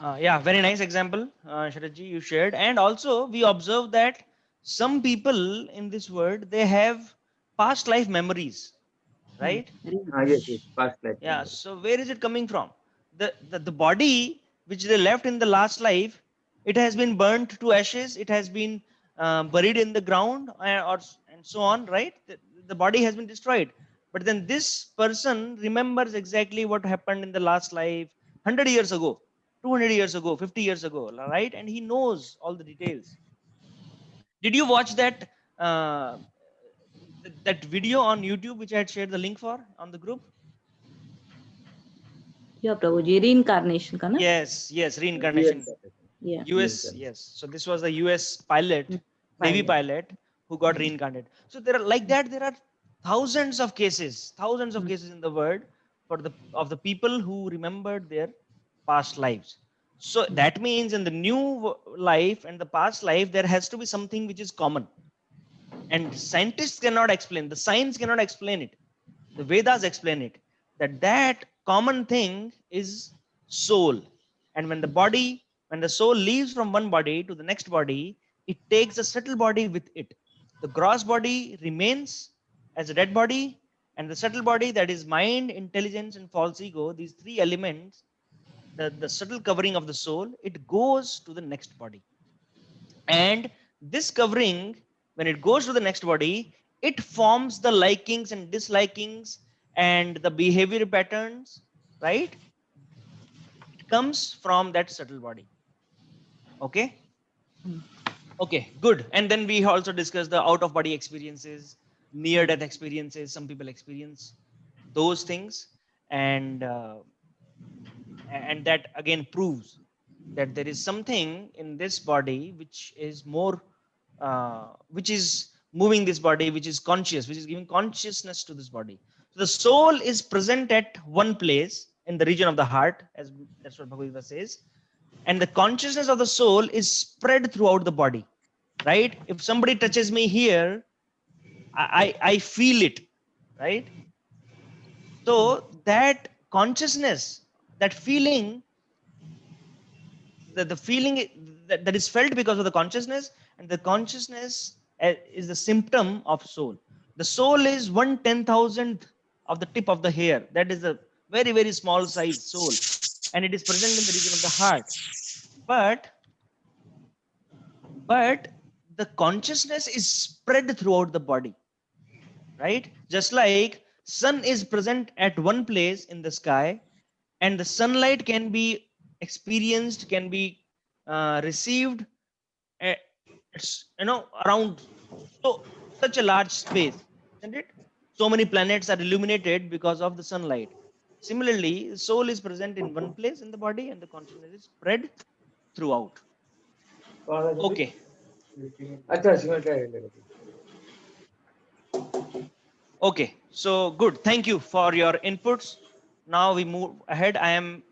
Yeah, very nice example, Sharadji, you shared. And also, we observe that some people in this world, they have past life memories, right? Really. Yes, yes, past life Yeah, memory. so where is it coming from? The body which they left in the last life, it has been burnt to ashes, it has been buried in the ground, and so on, right? The body has been destroyed. But then this person remembers exactly what happened in the last life 100 years ago, 200 years ago, 50 years ago, right? And he knows all the details. Did you watch that video on YouTube which I had shared the link for on the group? Yeah, Prabhuji, reincarnation ka na? Yes, yes, reincarnation. Reincarnation. Yeah. US, Reincarnation. yes. So this was the US pilot, Mm. Navy Pilot. pilot, who got Mm. reincarnated. So there are like that. There are thousands of Mm. cases in the world for the of the people who remembered their past lives. So Mm. that means in the new life and the past life, there has to be something which is common, and scientists cannot explain. The science cannot explain it. The Vedas explain it, that common thing is soul. And when the soul leaves from one body to the next body, it takes the subtle body with it. The gross body remains as a dead body, and the subtle body, that is mind, intelligence, and false ego, these three elements, the subtle covering of the soul, it goes to the next body. And this covering, when it goes to the next body, it forms the likings and dislikings and the behavior patterns, right? It comes from that subtle body. Okay. Mm. Okay, good. And then we also discussed the out of body experiences, near Mm. death experiences. Some people experience those things. And and that again proves that there is something in this body which is more which is moving this body, which is conscious, which is giving consciousness to this body. So the soul is present at one place in the region of the heart, as that's what Bhagavad Gita says, and the consciousness of the soul is spread throughout the body, right? If somebody touches me here, I feel it, right? Mm. So that consciousness, that feeling, the feeling that is felt because of the consciousness, and the consciousness is the symptom of soul. The soul is 1/10,000th of the tip of the hair. That is a very, very small size soul, and it is present in the region of the heart. But but the consciousness is spread throughout the body, right? Just like sun is present at one place in the sky, and the sunlight can be experienced, can be received, uh, it's around so such a large space, isn't it? So many planets are illuminated because of the sunlight. Similarly, the soul is present in one place in the body, and the consciousness is spread throughout. Okay. अच्छा इसमें क्या है लगा? Okay, so good. Thank you for your inputs. Now we move ahead. I am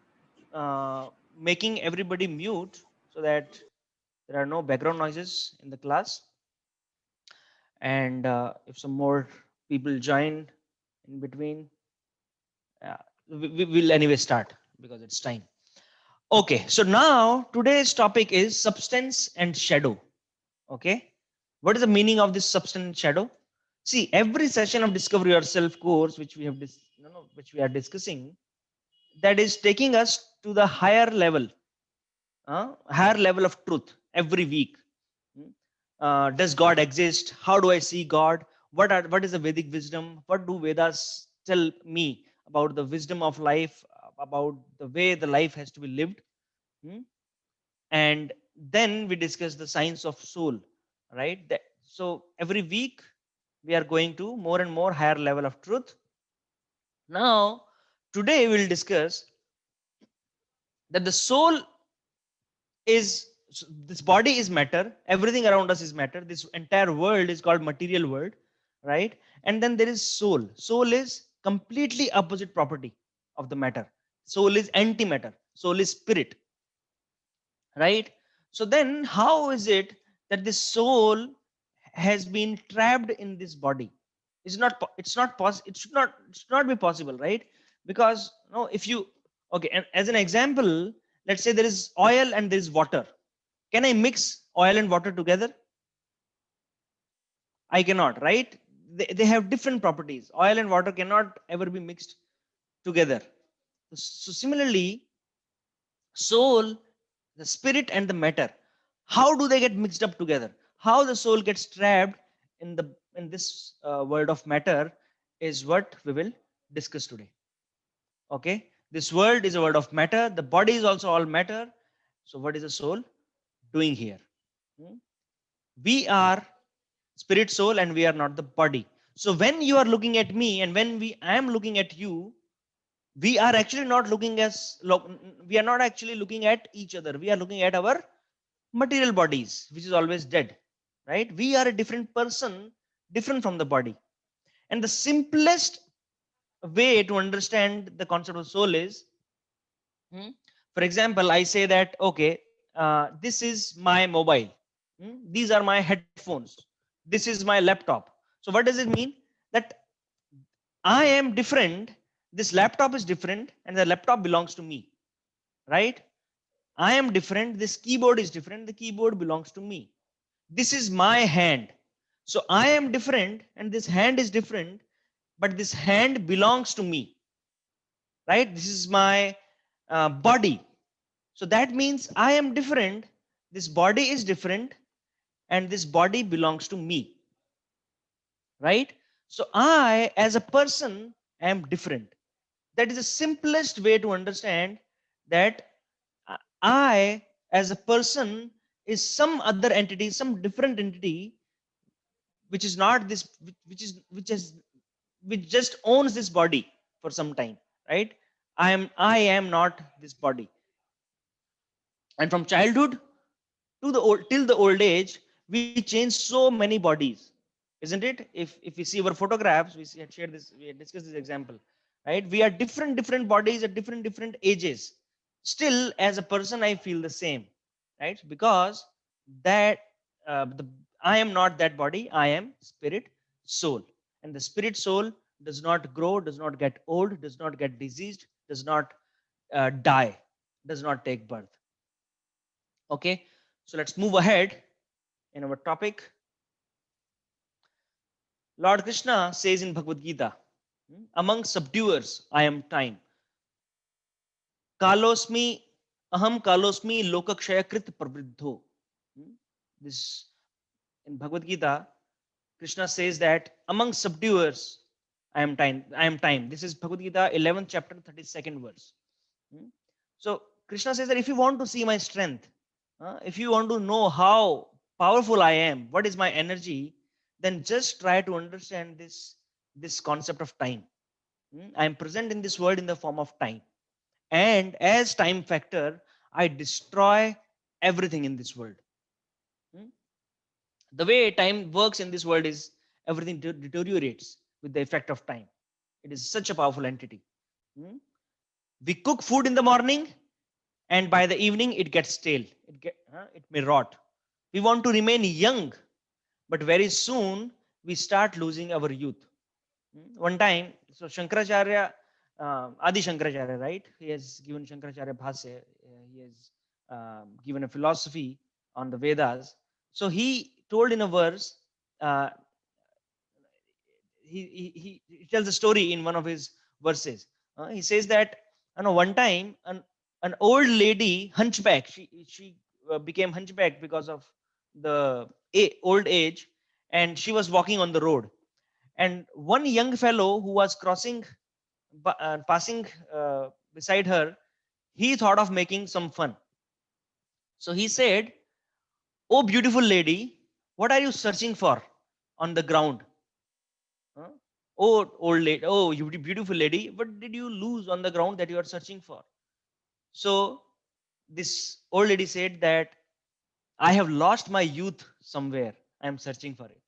making everybody mute so that there are no background noises in the class. And if some more people join in between, we will anyway start because it's time. Okay, so now today's topic is substance and shadow. Okay, what is the meaning of this substance and shadow? See, every session of Discover Yourself course, which we have which we are discussing, that is taking us to the higher level of truth every week. Hmm? Does God exist? How do I see God? What is the Vedic wisdom? What do Vedas tell me about the wisdom of life, about the way the life has to be lived? Hmm? And then we discuss the science of soul, right? So every week we are going to more and more higher level of truth. Now, today we'll discuss that the soul is this body is matter, everything around us is matter, this entire world is called material world, right? And then there is soul is completely opposite property of the matter. Soul is antimatter, soul is spirit, right? So then how is it that this soul has been trapped in this body? It's not possible, it should not be possible, right? Because no, if you, okay, and as an example, let's say there is oil and there is water. Can I mix oil and water together? I cannot, right? They have different properties. Oil and water cannot ever be mixed together. So similarly, soul, the spirit and the matter, how do they get mixed up together? How the soul gets trapped in this world of matter is what we will discuss today. Okay, this world is a world of matter. The body is also all matter. So what is the soul doing here? We are spirit, soul, and we are not the body. So when you are looking at me and when I am looking at you, we are actually not looking we are not actually looking at each other. We are looking at our material bodies, which is always dead, right? We are a different person, different from the body. And the simplest way to understand the concept of soul is, for example, I say that, okay, this is my mobile. These are my headphones. This is my laptop. So what does it mean? That I am different. This laptop is different and the laptop belongs to me, right? I am different. This keyboard is different. The keyboard belongs to me. This is my hand. So I am different and this hand is different, but this hand belongs to me, right? This is my body. So that means I am different. This body is different and this body belongs to me, right? So I, as a person, am different. That is the simplest way to understand that I, as a person, is some other entity, some different entity, which is not this, which just owns this body for some time, right? I am not this body. And from childhood to the old till the old age, we change so many bodies, isn't it? If we see our photographs, had shared this, we had discussed this example, right? We are different bodies at different ages. Still, as a person, I feel the same, right? Because that the I am not that body. I am spirit, soul, and the spirit soul does not grow, does not get old, does not get diseased, does not die, does not take birth. Okay, so let's move ahead in our topic. Lord Krishna says in Bhagavad Gita, among subduers, I am time. Kalosmi, aham kalosmi lokakshayakrit pravriddho. This in Bhagavad Gita, Krishna says that among subduers, I am time. I am time. This is Bhagavad Gita, 11th chapter, 32nd verse. So Krishna says that if you want to see my strength, if you want to know how powerful I am, what is my energy, then just try to understand this concept of time. I am present in this world in the form of time, and as time factor, I destroy everything in this world. The way time works in this world is everything deteriorates with the effect of time. It is such a powerful entity. We cook food in the morning, and by the evening it gets stale. It may rot. We want to remain young, but very soon we start losing our youth. One time, so Shankaracharya, Adi Shankaracharya, right? He has given Shankaracharya Bhasya. He has given a philosophy on the Vedas. So he told in a verse, uh, he tells a story in one of his verses. He says that, one time an old lady, hunchback, she became hunchback because of the old age, and she was walking on the road. And one young fellow who was passing beside her, he thought of making some fun. So he said, "Oh, beautiful lady, what are you searching for on the ground? Huh? Oh, old lady, oh, you beautiful lady, what did you lose on the ground that you are searching for?" So this old lady said that, "I have lost my youth somewhere. I am searching for it."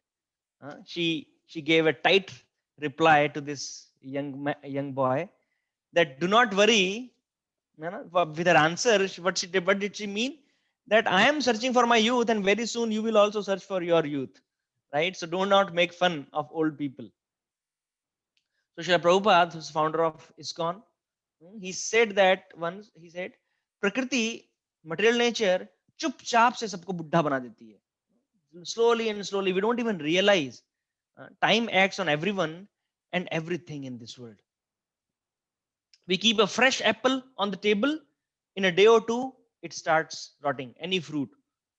She gave a tight reply to this young boy that, "Do not worry." With her answer, what did she mean? That I am searching for my youth, and very soon you will also search for your youth, right? So do not make fun of old people. So Srila Prabhupada, who's founder of ISKCON, he said that once. He said प्रकृति, material nature चुपचाप से सबको बुढ़ा बना देती है. Slowly and slowly, we don't even realize time acts on everyone and everything in this world. We keep a fresh apple on the table. In a day or two, it starts rotting. Any fruit,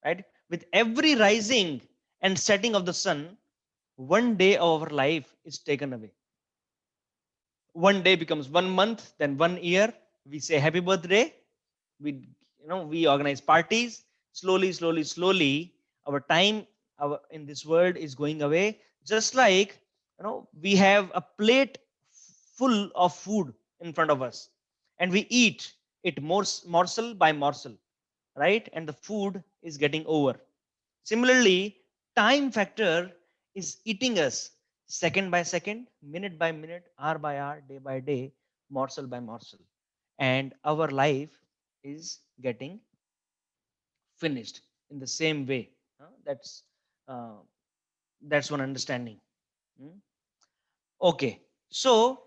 right? With every rising and setting of the sun, one day of our life is taken away. One day becomes 1 month, then 1 year. We say happy birthday. We organize parties. Slowly, slowly, slowly, our time in this world is going away. Just like we have a plate full of food in front of us, and we eat it morsel by morsel, right? And the food is getting over. Similarly, time factor is eating us second by second, minute by minute, hour by hour, day by day, morsel by morsel. And our life is getting finished in the same way. That's uh, that's one understanding. Okay, so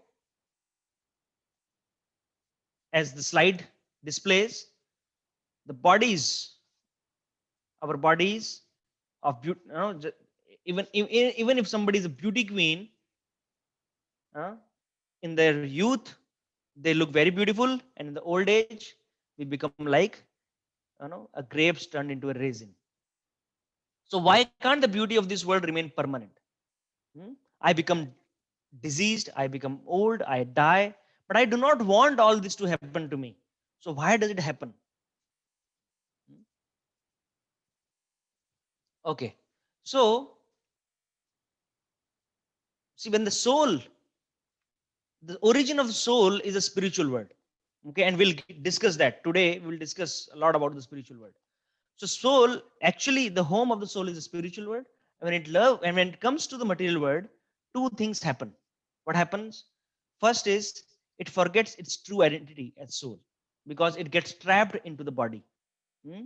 as the slide displays, the bodies, our bodies of beauty, even if somebody is a beauty queen, in their youth they look very beautiful, and in the old age we become like a grapes turned into a raisin. So why can't the beauty of this world remain permanent? I become diseased, I become old, I die, but I do not want all this to happen to me. So why does it happen? Okay, so see, when the soul, the origin of the soul is a spiritual world. Okay, and we'll discuss that today. We'll discuss a lot about the spiritual world. So soul, actually the home of the soul is the spiritual world. And when it comes to the material world, two things happen. What happens? First is it forgets its true identity as soul, because it gets trapped into the body. Hmm?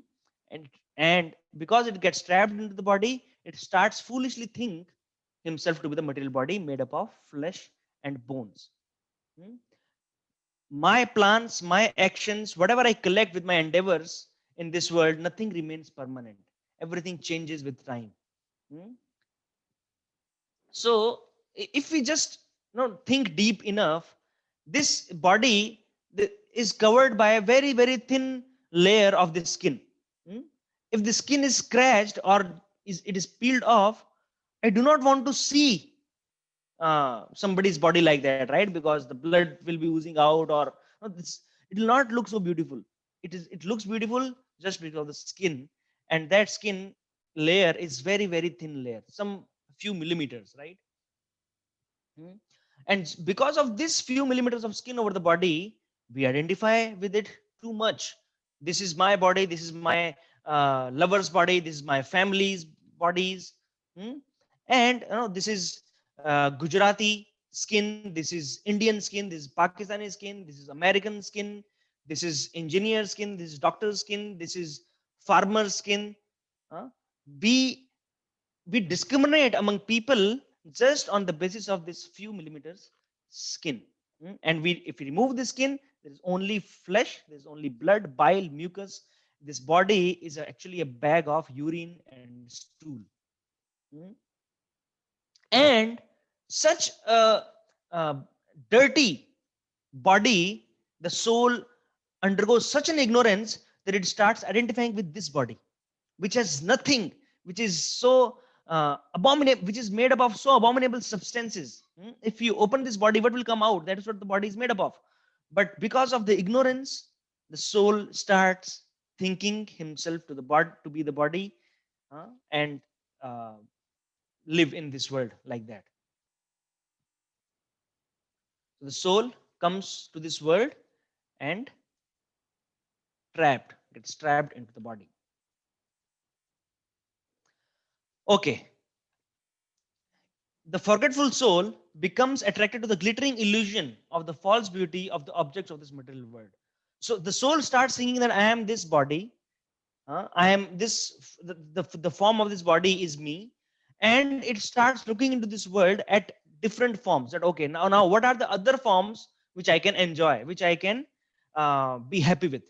And because it gets trapped into the body, it starts foolishly think himself to be the material body made up of flesh and bones. My plans, my actions, whatever I collect with my endeavors in this world, nothing remains permanent. Everything changes with time. So if we just think deep enough, this body is covered by a very, very thin layer of the skin. If the skin is scratched or it is peeled off, I do not want to see somebody's body like that, right? Because the blood will be oozing out, or it will not look so beautiful. It looks beautiful just because of the skin, and that skin layer is very, very thin layer, some few millimeters, right? And because of this few millimeters of skin over the body, we identify with it too much. This is my body, this is my lover's body, this is my family's bodies. And this is Gujarati skin, this is Indian skin, this is Pakistani skin, this is American skin, this is engineer skin, this is doctor's skin, this is farmer's skin. We discriminate among people just on the basis of this few millimeters skin. And if we remove the skin, there is only flesh, there's only blood, bile, mucus. This body is actually a bag of urine and stool. And such a dirty body, the soul undergoes such an ignorance that it starts identifying with this body, which has nothing, which is so abominable, which is made up of so abominable substances. If you open this body, what will come out? That is what the body is made up of. But because of the ignorance, the soul starts thinking himself to be the body, and live in this world like that. So the soul comes to this world and gets trapped into the body. Okay. The forgetful soul becomes attracted to the glittering illusion of the false beauty of the objects of this material world. So the soul starts thinking that I am this body, I am this, the form of this body is me, and it starts looking into this world at different forms. That okay, now what are the other forms which I can enjoy, which I can be happy with?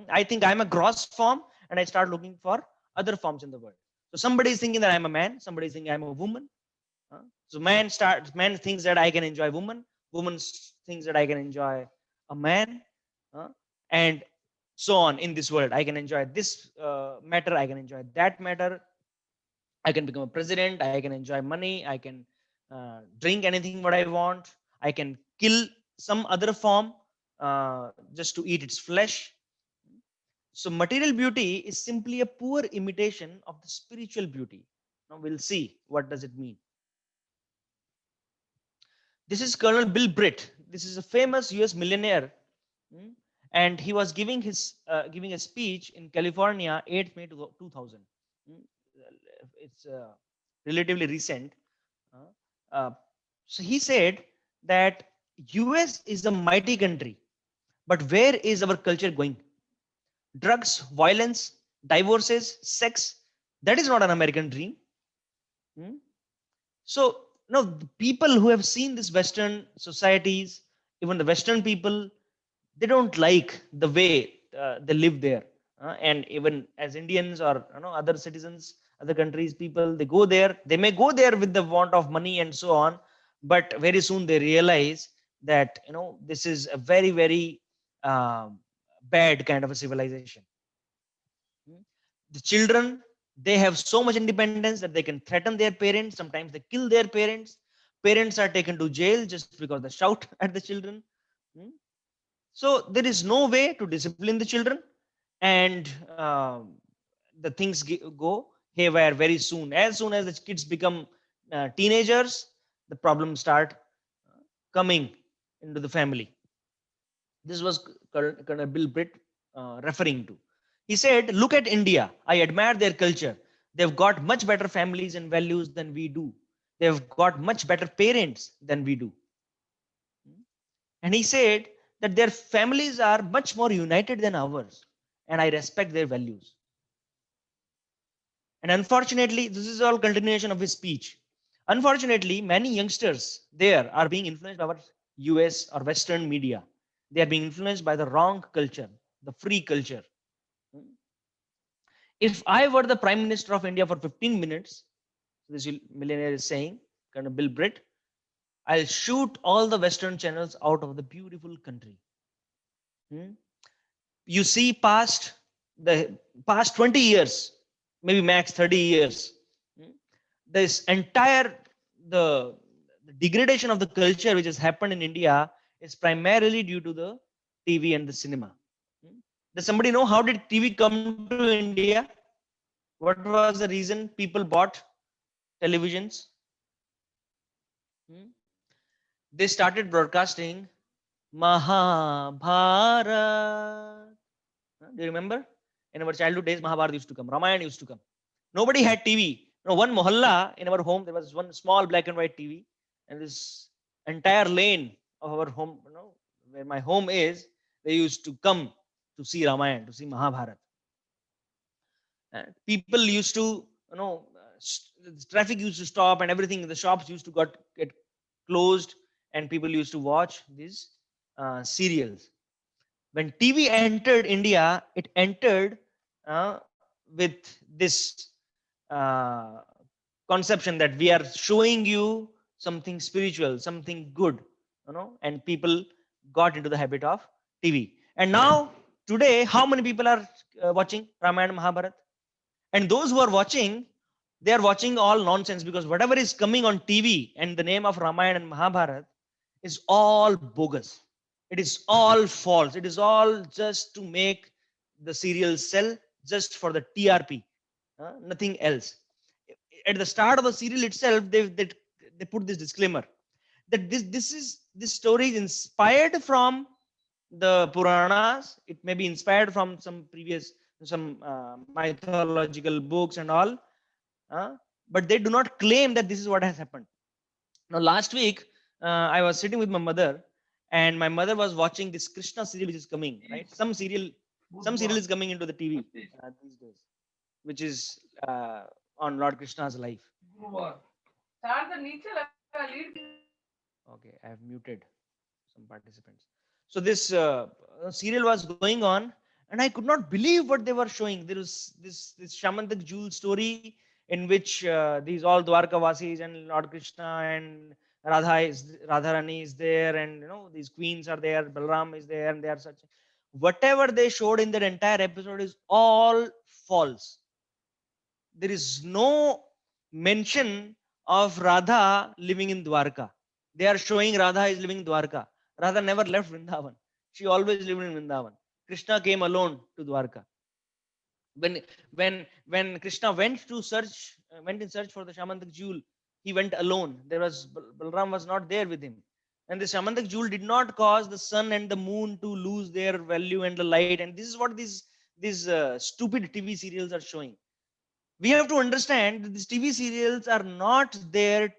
I think I'm a gross form, and I start looking for other forms in the world. So somebody is thinking that I'm a man, somebody is thinking I'm a woman. So man thinks that I can enjoy woman, woman thinks that I can enjoy a man, and so on in this world. I can enjoy this matter, I can enjoy that matter. I can become a president, I can enjoy money, I can drink anything what I want, I can kill some other form just to eat its flesh. So material beauty is simply a poor imitation of the spiritual beauty. Now we'll see what does it mean. This is Colonel Bill Britt. This is a famous US millionaire, and he was giving a speech in California 8th May 2000. It's relatively recent. Uh, uh, so he said that US is a mighty country, but where is our culture going? Drugs, violence, divorces, sex. That is not an American dream. So now the people who have seen this Western societies, even the Western people, they don't like the way they live there. And even as Indians or other citizens, other countries, people, they go there. They may go there with the want of money and so on, but very soon they realize that this is a very very bad kind of a civilization. The children, they have so much independence that they can threaten their parents. Sometimes they kill their parents. Parents are taken to jail just because they shout at the children. So there is no way to discipline the children, and the things go haywire very soon. As soon as the kids become teenagers, the problems start coming into the family. This was Colonel Bill Britt referring to. He said, look at India. I admire their culture. They've got much better families and values than we do. They've got much better parents than we do. And he said that their families are much more united than ours. And I respect their values. And unfortunately, this is all continuation of his speech. Unfortunately, many youngsters there are being influenced by our US or Western media. They are being influenced by the wrong culture, the free culture. If I were the Prime Minister of India for 15 minutes, this millionaire is saying, kind of Bill Britt, I'll shoot all the Western channels out of the beautiful country. You see, past 20 years, maybe max 30 years, this entire the degradation of the culture which has happened in India is primarily due to the TV and the cinema. Does somebody know how did TV come to India? What was the reason people bought televisions? They started broadcasting Mahabharata. Do you remember? In our childhood days, Mahabharata used to come, Ramayana used to come. Nobody had TV. One mohalla in our home, there was one small black and white TV, and this entire lane of our home, where my home is, they used to come to see Ramayana, to see Mahabharata. People used to, traffic used to stop and everything. The shops used to get closed, and people used to watch these serials. When TV entered India, it entered with this conception that we are showing you something spiritual, something good, and people got into the habit of TV. And now, today, how many people are watching Ramayana, Mahabharata? And those who are watching, they are watching all nonsense, because whatever is coming on TV and the name of Ramayana and Mahabharata is all bogus. It is all false. It is all just to make the serial sell, just for the TRP, nothing else. At the start of the serial itself, they put this disclaimer that this story is inspired from the Puranas. It may be inspired from some mythological books and all, but they do not claim that this is what has happened. Now, last week, I was sitting with my mother, and my mother was watching this Krishna serial which is coming, right? Some serial is coming into the TV these days, which is on Lord Krishna's life. Okay, I have muted some participants. So this serial was going on, and I could not believe what they were showing. There was this Shamantak Jewel story in which these all Dwarkavasis and Lord Krishna and Radharani is there, and these queens are there, Balram is there, and they are such. Whatever they showed in that entire episode is all false. There is no mention of Radha living in Dwarka. They are showing Radha is living in Dwarka. Radha never left Vrindavan. She always lived in Vrindavan. Krishna came alone to Dwarka. When Krishna went in search for the Shamantak jewel, he went alone. Balram was not there with him. And the Shamantak jewel did not cause the sun and the moon to lose their value and the light. And this is what these stupid TV serials are showing. We have to understand that these TV serials are not there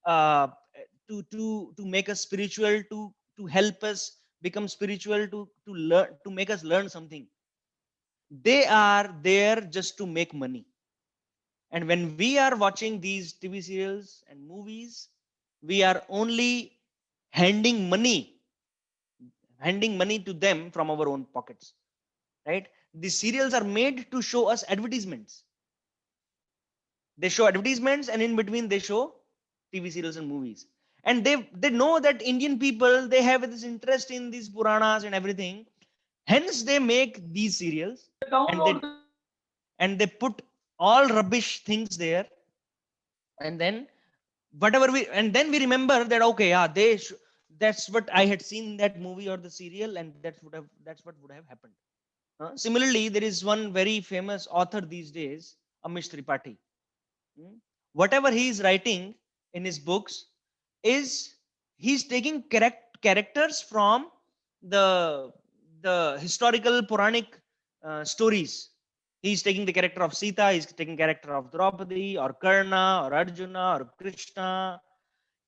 uh, to make us spiritual, to help us become spiritual, to learn, to make us learn something. They are there just to make money. And when we are watching these TV serials and movies, we are only handing money, handing money to them from our own pockets, right? These serials are made to show us advertisements. They show advertisements, and in between they show TV serials and movies. And they know that Indian people, they have this interest in these Puranas and everything. Hence they make these serials, and they put all rubbish things there. And then then we remember that, okay, yeah, that's what I had seen in that movie or the serial, and that's what would have happened. Similarly, there is one very famous author these days, Amish Tripathi. Whatever he is writing in his books is he's taking characters from the historical Puranic stories. He's taking the character of Sita, he's taking character of Draupadi or Karna or Arjuna or Krishna.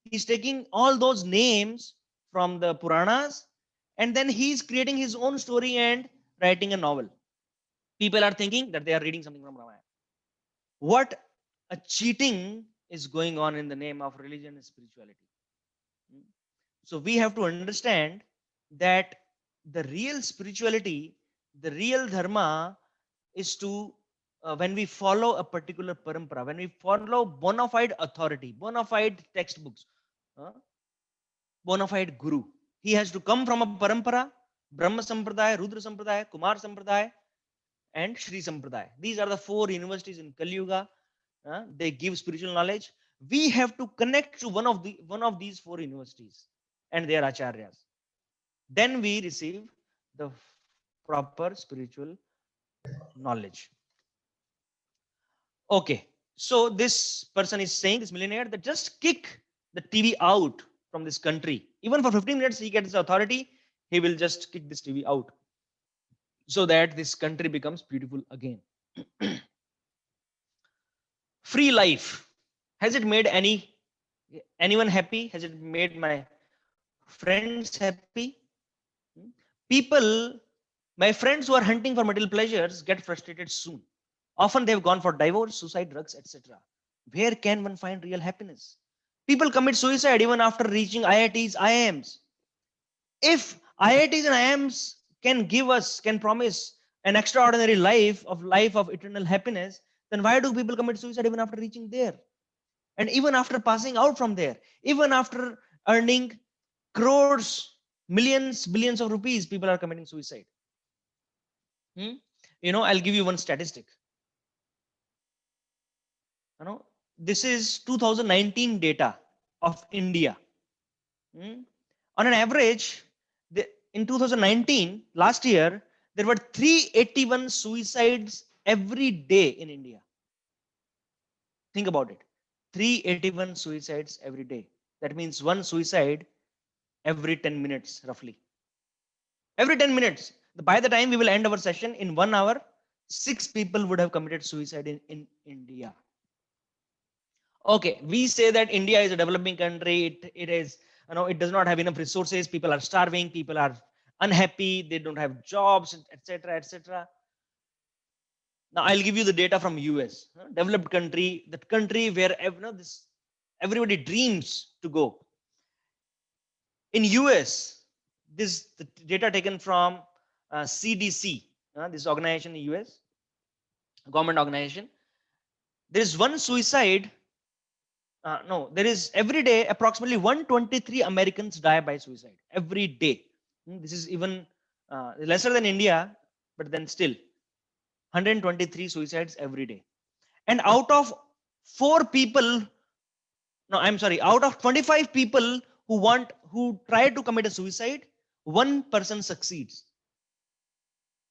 He's taking all those names from the Puranas, and then he's creating his own story and writing a novel. People are thinking that they are reading something from Ramayana. What a cheating is going on in the name of religion and spirituality. So we have to understand that the real spirituality, the real dharma is to, when we follow a particular parampara, when we follow bona fide authority, bona fide textbooks, bona fide guru. He has to come from a parampara, Brahma Sampradaya, Rudra Sampradaya, Kumar Sampradaya, and Shri Sampradaya. These are the 4 universities in Kali Yuga. They give spiritual knowledge. We have to connect to one of these 4 universities and their acharyas. Then we receive the proper spiritual knowledge. Okay, so this person is saying, this millionaire, that just kick the TV out from this country. Even for 15 minutes, he gets the authority. He will just kick this TV out so that this country becomes beautiful again. Free life. Has it made anyone happy? Has it made my friends happy? People, my friends who are hunting for material pleasures get frustrated soon. Often they've gone for divorce, suicide, drugs, etc. Where can one find real happiness? People commit suicide even after reaching IITs, IIMs. If IITs and IIMs can promise an extraordinary life of eternal happiness, then why do people commit suicide even after reaching there? And even after passing out from there, even after earning crores, millions, billions of rupees, people are committing suicide. I'll give you one statistic. This is 2019 data of India. On an average, in 2019, last year, there were 381 suicides every day in India. Think about it. 381 suicides every day. That means one suicide every 10 minutes, roughly. Every 10 minutes. By the time we will end our session, in 1 hour, 6 people would have committed suicide in India. Okay, we say that India is a developing country. It is, it does not have enough resources. People are starving. People are unhappy. They don't have jobs, etc., etc. Now I'll give you the data from US, developed country, that country where everybody dreams to go. In US, the data taken from CDC, this organization in US, government organization. There is one suicide. No, there is every day approximately 123 Americans die by suicide every day. This is even lesser than India, but then still 123 suicides every day. And out of 4 people, no, I'm sorry, out of 25 people who try to commit a suicide, 1 person succeeds.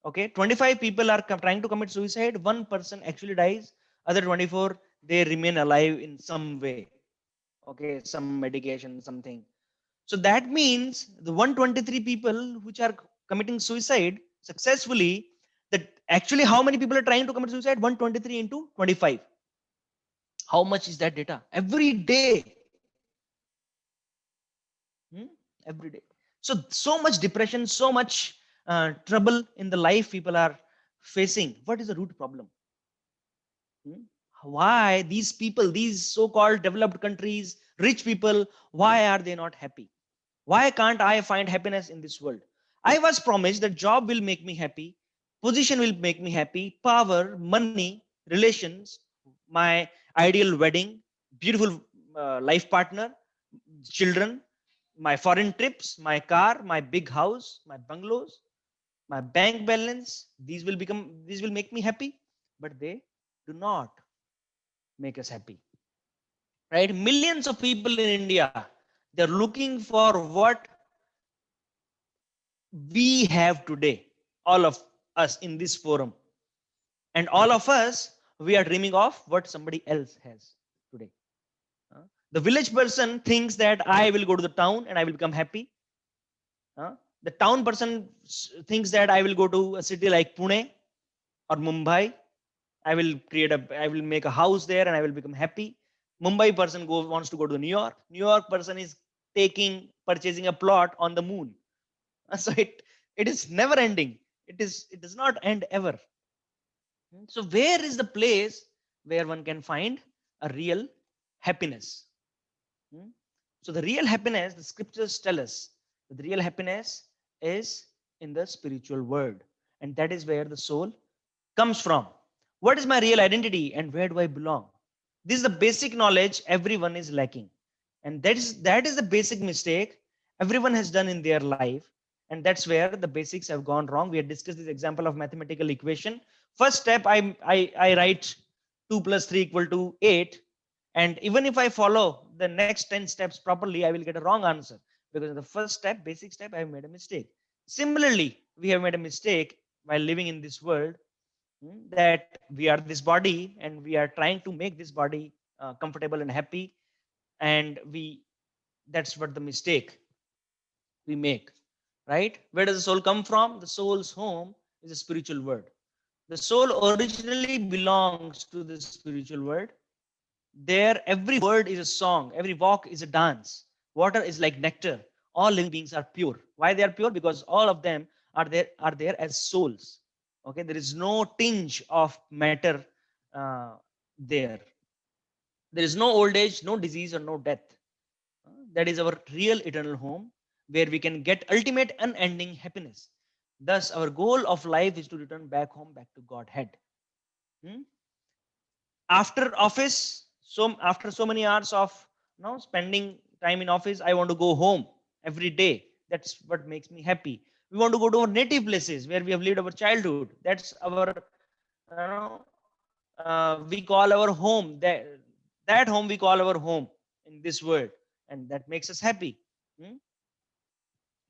Okay, 25 people are trying to commit suicide, 1 person actually dies, other 24 they remain alive in some way. Okay, some medication, something. So that means the 123 people which are committing suicide successfully, that actually how many people are trying to commit suicide? 123 into 25. How much is that data? Every day. Every day. So much depression, so much trouble in the life people are facing. What is the root problem? Why these people, these so-called developed countries, rich people, why are they not happy? Why can't I find happiness in this world? I was promised that job will make me happy, position will make me happy, power, money, relations, my ideal wedding, beautiful life partner, children, my foreign trips, my car, my big house, my bungalows, my bank balance. These will make me happy, but they do not make us happy. Right? Millions of people in India, they're looking for what we have today, all of us in this forum, and all of us, we are dreaming of what somebody else has today. The village person thinks that I will go to the town and I will become happy. The town person thinks that I will go to a city like Pune or Mumbai. I will make a house there and I will become happy. Mumbai person wants to go to New York. New York person is purchasing a plot on the moon. So it is never ending. It does not end ever. So where is the place where one can find a real happiness? So the real happiness, the scriptures tell us that the real happiness is in the spiritual world, and that is where the soul comes from. What is my real identity and where do I belong? This is the basic knowledge everyone is lacking, and that is the basic mistake everyone has done in their life, and that's where the basics have gone wrong. We had discussed this example of mathematical equation. First step, I write 2 plus 3 equal to 8, and even if I follow the next 10 steps properly, I will get a wrong answer, because in the first step, basic step, I have made a mistake. Similarly, we have made a mistake while living in this world, that we are this body and we are trying to make this body comfortable and happy, and that's what the mistake we make. Right? Where does the soul come from? The soul's home is a spiritual world. The soul originally belongs to the spiritual world. There, every word is a song, every walk is a dance. Water is like nectar. All living beings are pure. Why they are pure? Because all of them are there as souls. Okay, there is no tinge of matter there. There is no old age, no disease, or no death. That is our real eternal home, where we can get ultimate unending happiness. Thus, our goal of life is to return back home, back to Godhead. After office, after so many hours of spending time in office, I want to go home every day. That's what makes me happy. We want to go to our native places where we have lived our childhood. That's our we call our home. That home we call our home in this world, and that makes us happy.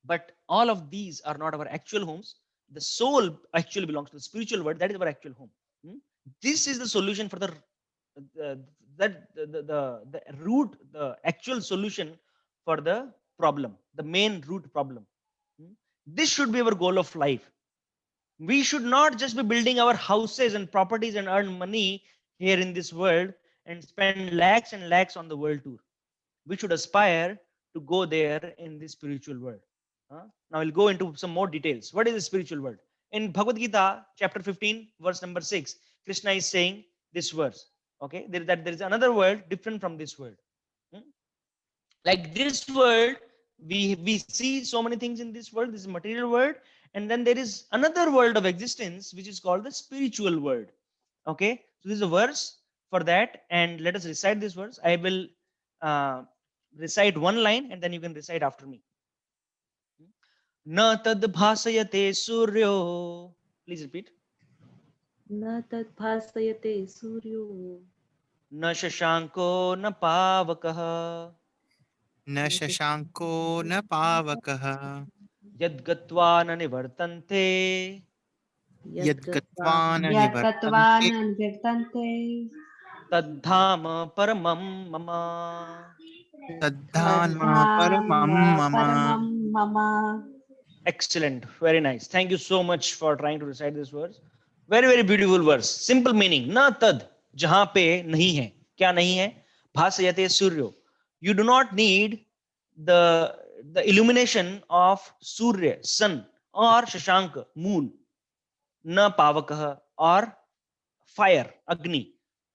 But all of these are not our actual homes. The soul actually belongs to the spiritual world. That is our actual home. This is the solution for the root, the actual solution for the problem, the main root problem. This should be our goal of life. We should not just be building our houses and properties and earn money here in this world and spend lakhs and lakhs on the world tour. We should aspire to go there in the spiritual world. Now we'll go into some more details. What is the spiritual world? In Bhagavad Gita, chapter 15, verse number 6, Krishna is saying this verse. Okay, there is another world different from this world. Like this world, we see so many things in this world. This is material world, And then there is another world of existence which is called the spiritual world. Okay, so this is a verse for that, and let us recite this verse. I will recite one line and then you can recite after me. Na tad bhasayate suryo. Please repeat. न तत् भासयते सूर्यो Na shashanko na pavakah. न शशांको न पावकः Yad gatva na nivartante. यद्गत्वा न यत्कत्वा निवर्तन्ते न निवर्तन्ते Tadhama paramam mama. तद्धाम परमं मम. परमं मम. Excellent. Very nice. Thank you so much for trying to recite this verse. Very, very beautiful verse. Simple meaning. Na tad. Jahan pe nahi hai. Kya nahi hai? Bhasayate suryo. You do not need the illumination of Surya, sun, or Shashanka, moon. Na pavakah, or fire, Agni,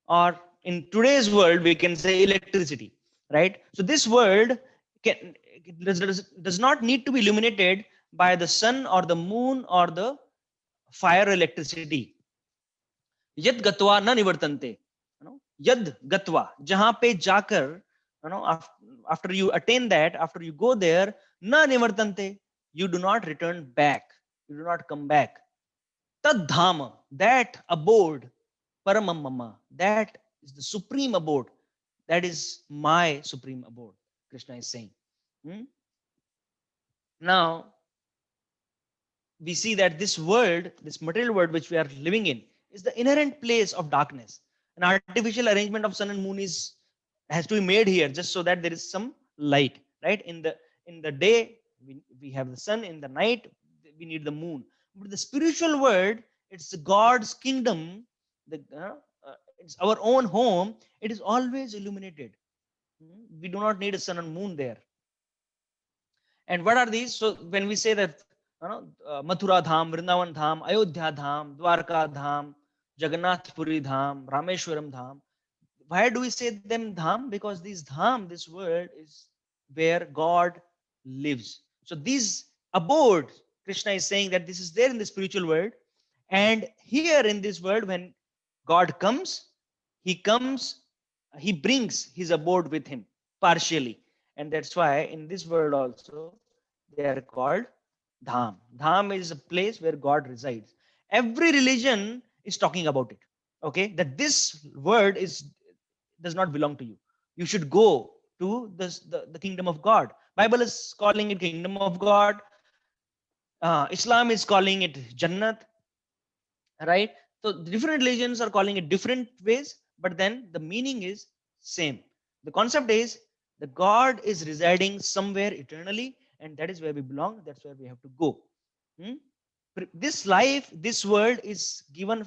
or in today's world we can say electricity, right? So this world does not need to be illuminated by the sun or the moon or the fire or electricity. Yad gatva na nivartante. Yad gatva, jahan pe jaakar, after you attain that, after you go there, na nivartante, you do not return back, you do not come back. Tad dhama, that abode, paramam mama, that is the supreme abode, that is my supreme abode, Krishna is saying. Now we see that this world, this material world which we are living in, is the inherent place of darkness. An artificial arrangement of sun and moon has to be made here just so that there is some light, right? In the day we have the sun, in the night we need the moon. But the spiritual world, it's God's kingdom, it's our own home, it is always illuminated. We do not need a sun and moon there. And what are these? So when we say that Mathura Dham, Vrindavan Dham, Ayodhya Dham, Dwarka Dham, Jagannath Puri Dham, Rameshwaram Dham, why do we say them Dham? Because this Dham, this world, is where God lives. So these abode, Krishna is saying that this is there in the spiritual world. And here in this world, when God comes, he brings his abode with him partially. And that's why in this world also, they are called Dham. Dham is a place where God resides. Every religion is talking about it. Okay, that this word does not belong to you. You should go to the kingdom of God. Bible is calling it kingdom of God. Islam is calling it Jannat. Right? So different religions are calling it different ways, but then the meaning is same. The concept is that God is residing somewhere eternally, and that is where we belong. That's where we have to go. This life, this world is given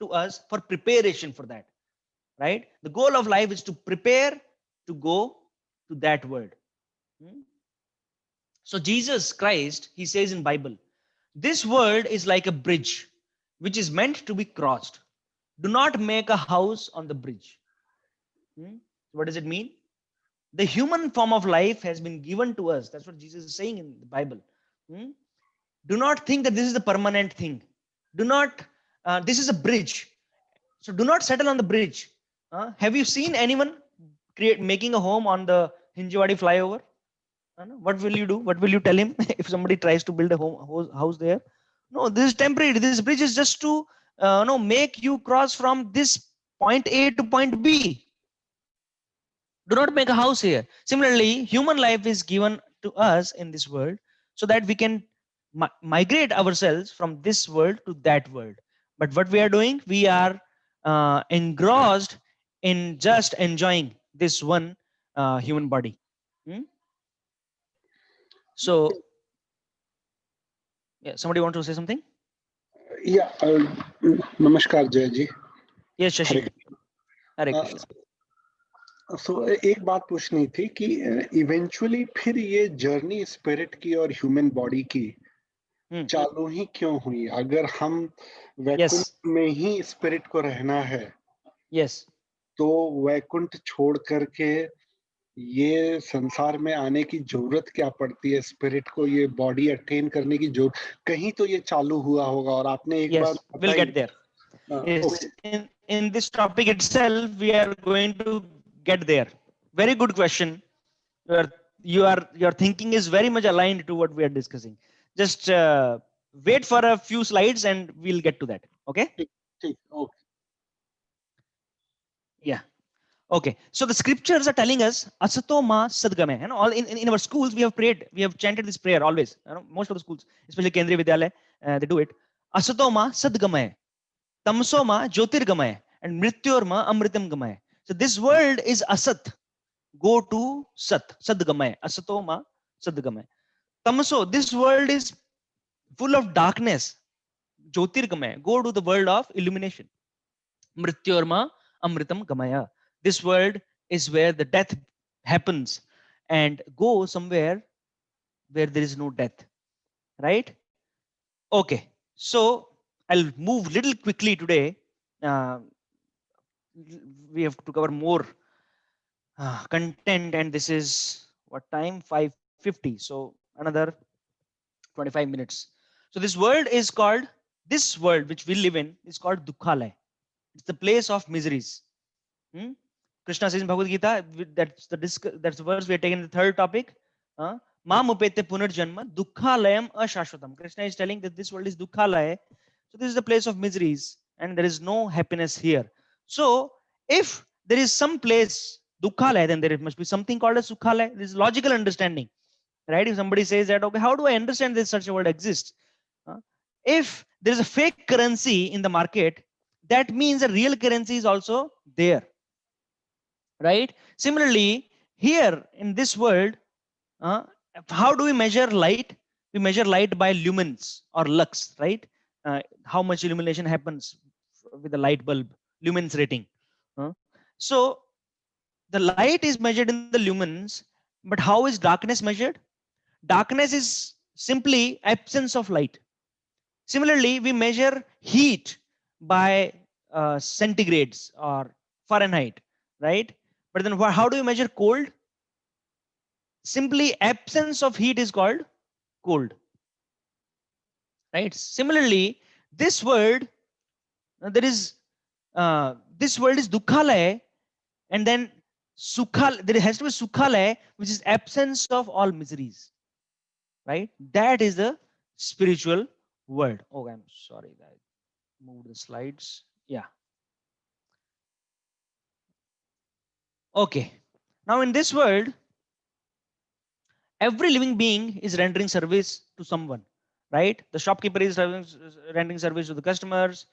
to us for preparation for that, right? The goal of life is to prepare to go to that world. So Jesus Christ, he says in Bible, this world is like a bridge which is meant to be crossed. Do not make a house on the bridge. What does it mean? The human form of life has been given to us. That's what Jesus is saying in the Bible. Do not think that this is the permanent thing. Do not, this is a bridge. So do not settle on the bridge. Have you seen anyone making a home on the Hinjawadi flyover? What will you do? What will you tell him if somebody tries to build a house there? No, this is temporary. This bridge is just to make you cross from this point A to point B. Do not make a house here. Similarly, human life is given to us in this world so that we can migrate ourselves from this world to that world. But what we are doing, we are engrossed in just enjoying this one human body. So, yeah, somebody want to say something? Yeah, Namaskar, Jay ji. Yes, Shashi. Hare Krishna. So एक बात पूछनी थी कि eventually फिर ये journey spirit की और human body की चालू ही क्यों हुई? अगर हम वैकुंठ में ही स्पिरिट को रहना है, yes, तो वैकुंठ छोड़ करके ये संसार में आने की जरूरत क्या पड़ती है, स्पिरिट को ये बॉडी अटेन करने की जरूरत, कहीं तो ये चालू हुआ होगा। और आपने एक बार Yes, we'll get there. Yes, okay in this topic itself, we are going to get there. Very good question. Your thinking is very much aligned to what we are discussing. Just wait for a few slides and we'll get to that. Okay. ठीक okay Yeah. Okay. So the scriptures are telling us asato ma sadgame. You know, all in our schools we have prayed, we have chanted this prayer always. You know, most of the schools, especially Kendriya Vidyalaya, they do it. Asato ma sadgame, tamso ma jyotirgamaya, and mrityorma amritam gamaya. So this world is asat. Go to sat, sadgamaya, asato ma sadgamaya. Tamso, this world is full of darkness. Jyotirgamaya, go to the world of illumination. Mrityorma amritam gamaya. This world is where the death happens, and go somewhere where there is no death. Right? Okay. So I'll move little quickly today. We have to cover more content, and this is what time? 5:50. So another 25 minutes. So this world is called, this world which we live in is called Dukhalaya. It's the place of miseries. Krishna says in Bhagavad Gita, that's the verse we are taking the third topic. Mam upete punarjanma dukhalayam ashashvatam. Krishna is telling that this world is Dukhalaya. So this is the place of miseries and there is no happiness here. So if there is some place Dukhalaya, then there must be something called as Sukhalaya. This is logical understanding. Right? If somebody says that, okay, how do I understand that such a world exists? If there is a fake currency in the market, that means a real currency is also there. Right? Similarly, here in this world, how do we measure light? We measure light by lumens or lux, right? How much illumination happens with the light bulb, lumens rating. So the light is measured in the lumens, but how is darkness measured? Darkness is simply absence of light. Similarly, we measure heat by centigrades or Fahrenheit, right? But then how do we measure cold? Simply absence of heat is called cold, right? Similarly, this world, this world is Dukhalaya, and then Sukhal, there has to be Sukhalaya, which is absence of all miseries, right? That is the spiritual world. Oh, I'm sorry, I moved the slides. Yeah. Okay. Now in this world, every living being is rendering service to someone, right? The shopkeeper is rendering service to the customers,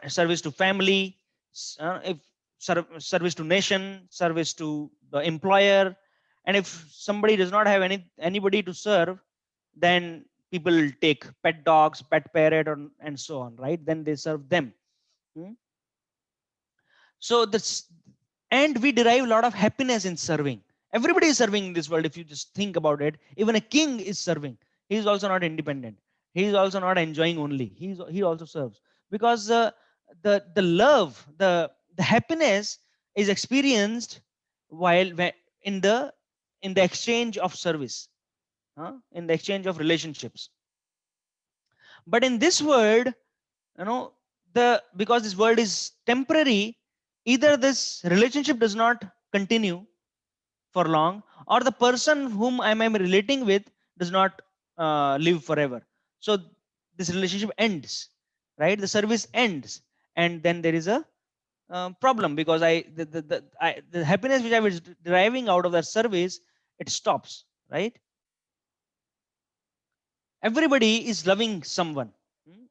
service to family, service to nation, service to the employer. And if somebody does not have anybody to serve, then people take pet dogs, pet parrot, and so on, right? Then they serve them. So this, and we derive a lot of happiness in serving. Everybody is serving in this world. If you just think about it, even a king is serving. He is also not independent. He is also not enjoying only. He also serves, because the love, the happiness is experienced while in the exchange of service, in the exchange of relationships. But in this world, because this world is temporary, either this relationship does not continue for long, or the person whom I'm relating with does not live forever. So this relationship ends, right? The service ends, and then there is a problem, because the happiness which I was deriving out of that service, it stops, right? Everybody is loving someone.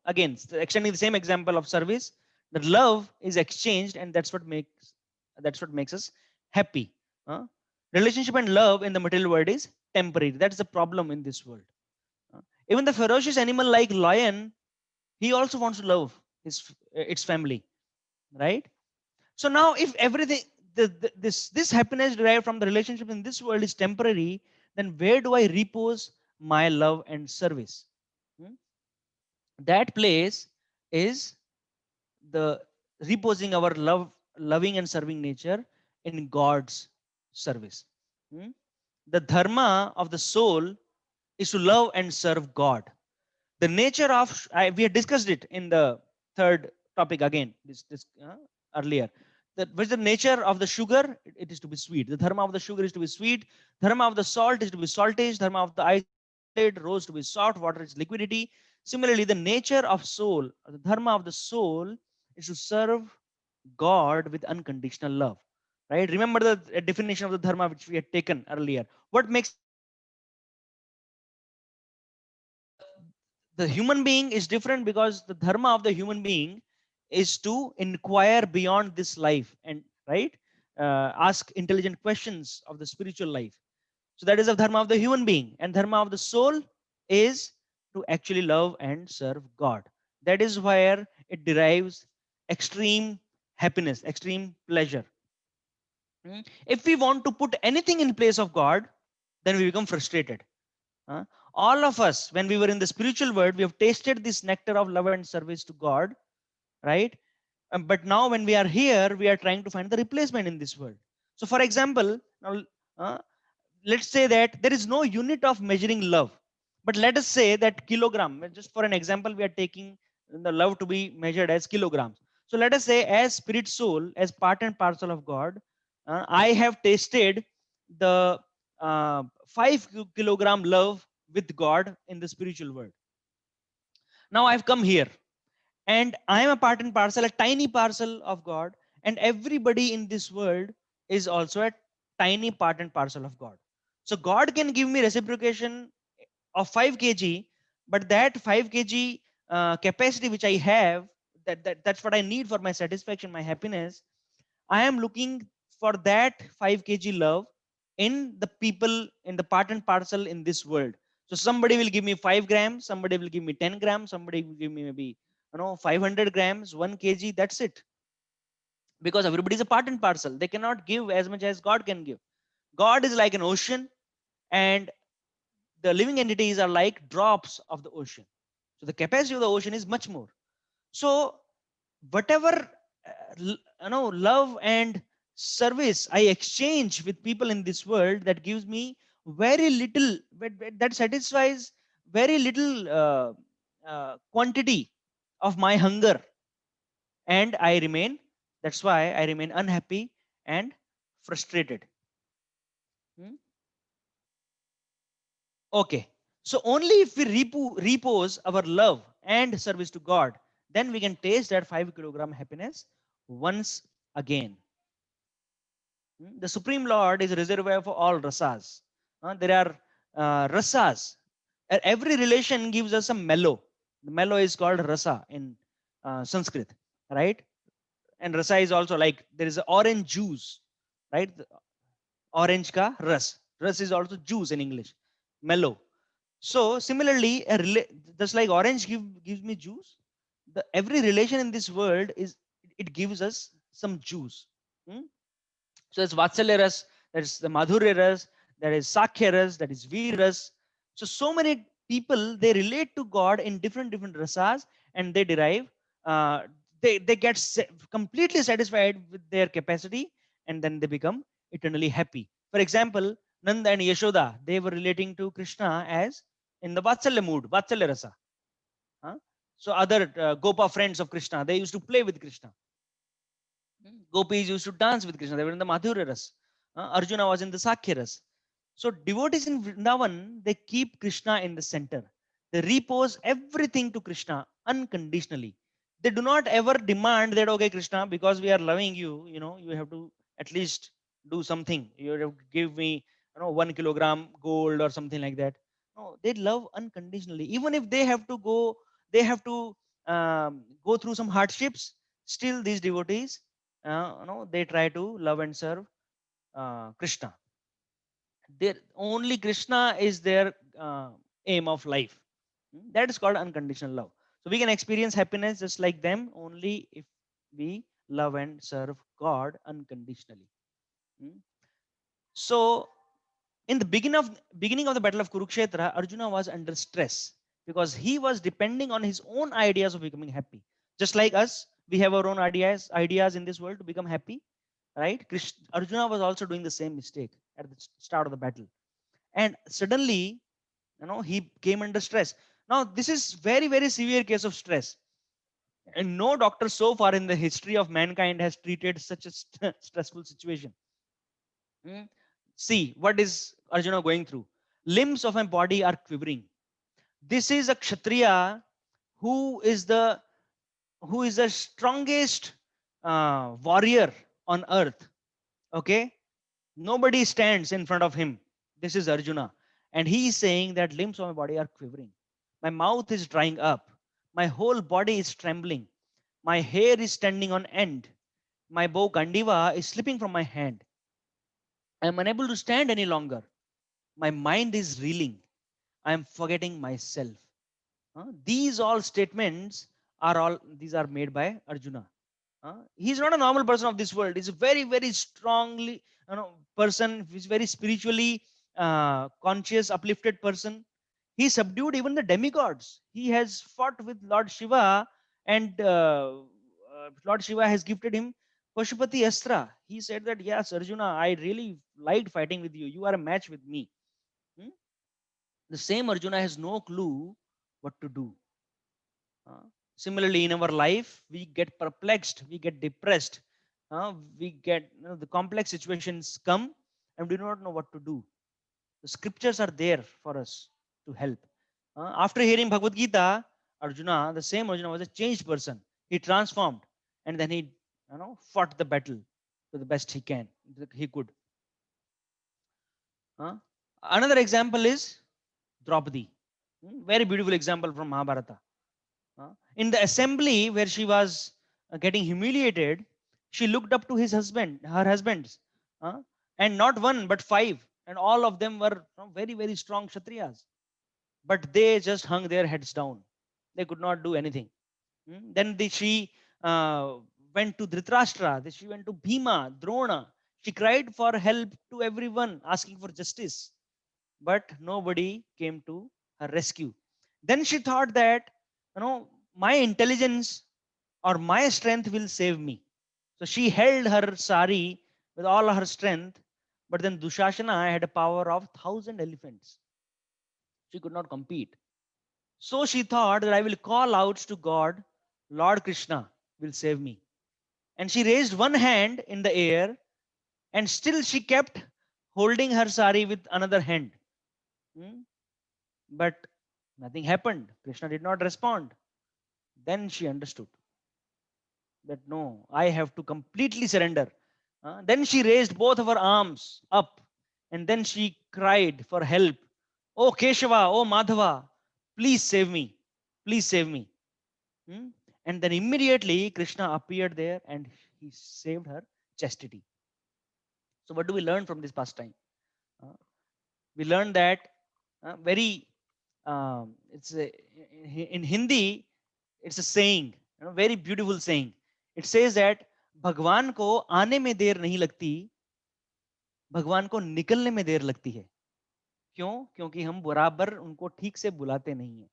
Again, extending the same example of service, the love is exchanged, and that's what makes us happy. Relationship and love in the material world is temporary. That's the problem in this world. Even the ferocious animal like lion, he also wants to love its family, right? So now, if everything, this happiness derived from the relationship in this world is temporary, then where do I repose my love and service? That place is the reposing our loving and serving nature in God's service. Hmm? The dharma of the soul is to love and serve God. The nature of, we had discussed it in the third topic again, this earlier. That was the nature of the sugar, it is to be sweet. The dharma of the sugar is to be sweet. Dharma of the salt is to be saltish. Dharma of the ice, rose to be soft, water is liquidity. Similarly, the nature of soul, the dharma of the soul is to serve God with unconditional love. Right? Remember the definition of the dharma which we had taken earlier. What makes the human being is different? Because the dharma of the human being is to inquire beyond this life and right, ask intelligent questions of the spiritual life. So that is the dharma of the human being, and dharma of the soul is to actually love and serve God. That is where it derives extreme happiness, extreme pleasure. If we want to put anything in place of God, then we become frustrated. Uh, all of us, when we were in the spiritual world, we have tasted this nectar of love and service to God, right? But now, when we are here, we are trying to find the replacement in this world. So, for example, now, uh, let's say that there is no unit of measuring love, but let us say that kilogram. Just for an example, we are taking the love to be measured as kilograms. So, let us say, as spirit soul, as part and parcel of God, I have tasted the 5 kilogram love with God in the spiritual world. Now I've come here and I am a part and parcel, a tiny parcel of God, and everybody in this world is also a tiny part and parcel of God. So God can give me reciprocation of 5 kg, but that 5 kg capacity which I have, that's what I need for my satisfaction, my happiness. I am looking for that 5 kg love in the people, in the part and parcel in this world. So somebody will give me 5 grams, somebody will give me 10 grams, somebody will give me maybe 500 grams, 1 kg. That's it. Because everybody is a part and parcel. They cannot give as much as God can give. God is like an ocean, and the living entities are like drops of the ocean. So the capacity of the ocean is much more. So whatever love and service I exchange with people in this world, that gives me very little, that satisfies very little quantity of my hunger, and I remain, that's why I remain unhappy and frustrated. Okay, so only if we repose our love and service to God, then we can taste that 5 kilogram happiness once again. The Supreme Lord is a reservoir for all rasas. There are rasas. Every relation gives us a mellow. The mellow is called rasa in Sanskrit, right? And rasa is also like, there is orange juice, right? Orange ka ras. Ras is also juice in English, mellow. So similarly, just like orange gives me juice, every relation in this world it gives us some juice. So it's Vatsalya ras, that is the Madhurya ras, that is Sakhya ras, that is Veer ras. So many people, they relate to God in different rasas, and they derive, they get completely satisfied with their capacity, and then they become eternally happy. For example, Nanda and Yashoda, they were relating to Krishna as in the Vatsalya mood, Vatsalya rasa. So other Gopa friends of Krishna, they used to play with Krishna. Gopis used to dance with Krishna. They were in the Madhurya ras. Arjuna was in the Sakhya ras. So devotees in Vrindavan, they keep Krishna in the center. They repose everything to Krishna unconditionally. They do not ever demand that, okay, Krishna, because we are loving you, you have to at least do something. You have to give me, 1 kilogram gold or something like that. No, they love unconditionally. Even if they have to go through some hardships, still these devotees, they try to love and serve Krishna. Only Krishna is their aim of life. That is called unconditional love. So we can experience happiness just like them only if we love and serve God unconditionally. So in the beginning of the battle of Kurukshetra, Arjuna was under stress because he was depending on his own ideas of becoming happy. Just like us, we have our own ideas in this world to become happy, right? Arjuna was also doing the same mistake at the start of the battle. And suddenly, he came under stress. Now, this is very, very severe case of stress. And no doctor so far in the history of mankind has treated such a stressful situation. Hmm? See, what is Arjuna going through? Limbs of my body are quivering. This is a Kshatriya who is the strongest warrior on earth. Okay, nobody stands in front of him. This is Arjuna, and he is saying that limbs of my body are quivering. My mouth is drying up. My whole body is trembling. My hair is standing on end. My bow Gandiva is slipping from my hand. I am unable to stand any longer. My mind is reeling. I am forgetting myself. These all statements these are made by Arjuna. He's not a normal person of this world. He's a very, very strongly person. He's very spiritually conscious, uplifted person. He subdued even the demigods. He has fought with Lord Shiva, and Lord Shiva has gifted him Pashupati Astra. He said that, yes, Arjuna, I really liked fighting with you. You are a match with me. The same Arjuna has no clue what to do. Similarly, in our life, we get perplexed, we get depressed, we get the complex situations come, and we do not know what to do. The scriptures are there for us to help. After hearing Bhagavad Gita, Arjuna, the same Arjuna, was a changed person. He transformed, and then he fought the battle to the best he could. Another example is Draupadi. Very beautiful example from Mahabharata. In the assembly where she was getting humiliated, she looked up to her husbands, and not one but five, and all of them were very, very strong Kshatriyas, but they just hung their heads down. They could not do anything. Then she went to Dhritarashtra, then she went to Bhima, Drona. She cried for help to everyone, asking for justice, but nobody came to her rescue. Then she thought that, my intelligence or my strength will save me. So she held her sari with all her strength, but then Dushasana had a power of 1,000 elephants. She could not compete. So she thought that I will call out to God, Lord Krishna will save me. And she raised one hand in the air, and still she kept holding her sari with another hand. But nothing happened. Krishna did not respond. Then she understood that no, I have to completely surrender. Then she raised both of her arms up, and then she cried for help. Oh Keshava, oh Madhava, please save me. Please save me. And then immediately Krishna appeared there and he saved her chastity. So what do we learn from this pastime? We learn that in Hindi, it's a saying, very beautiful saying. It says that भगवान को आने में देर नहीं लगती, भगवान को निकलने में देर लगती है. क्यों? क्योंकि हम बराबर उनको ठीक से बुलाते नहीं हैं.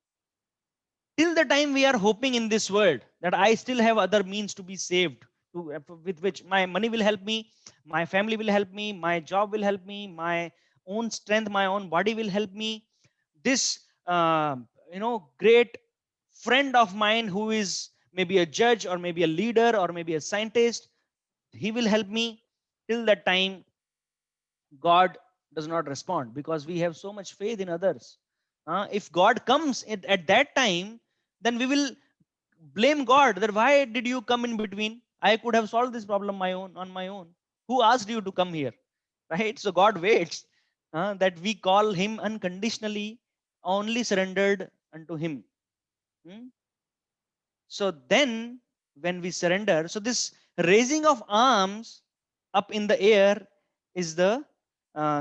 Till the time we are hoping in this world that I still have other means to be saved, with which my money will help me, my family will help me, my job will help me, my own strength, my own body will help me. This great friend of mine who is maybe a judge or maybe a leader or maybe a scientist, he will help me. Till that time, God does not respond because we have so much faith in others. If God comes at that time, then we will blame God that why did you come in between? I could have solved this problem on my own. Who asked you to come here? Right? So God waits that we call him unconditionally, only surrendered unto him. So then when we surrender, so this raising of arms up in the air is the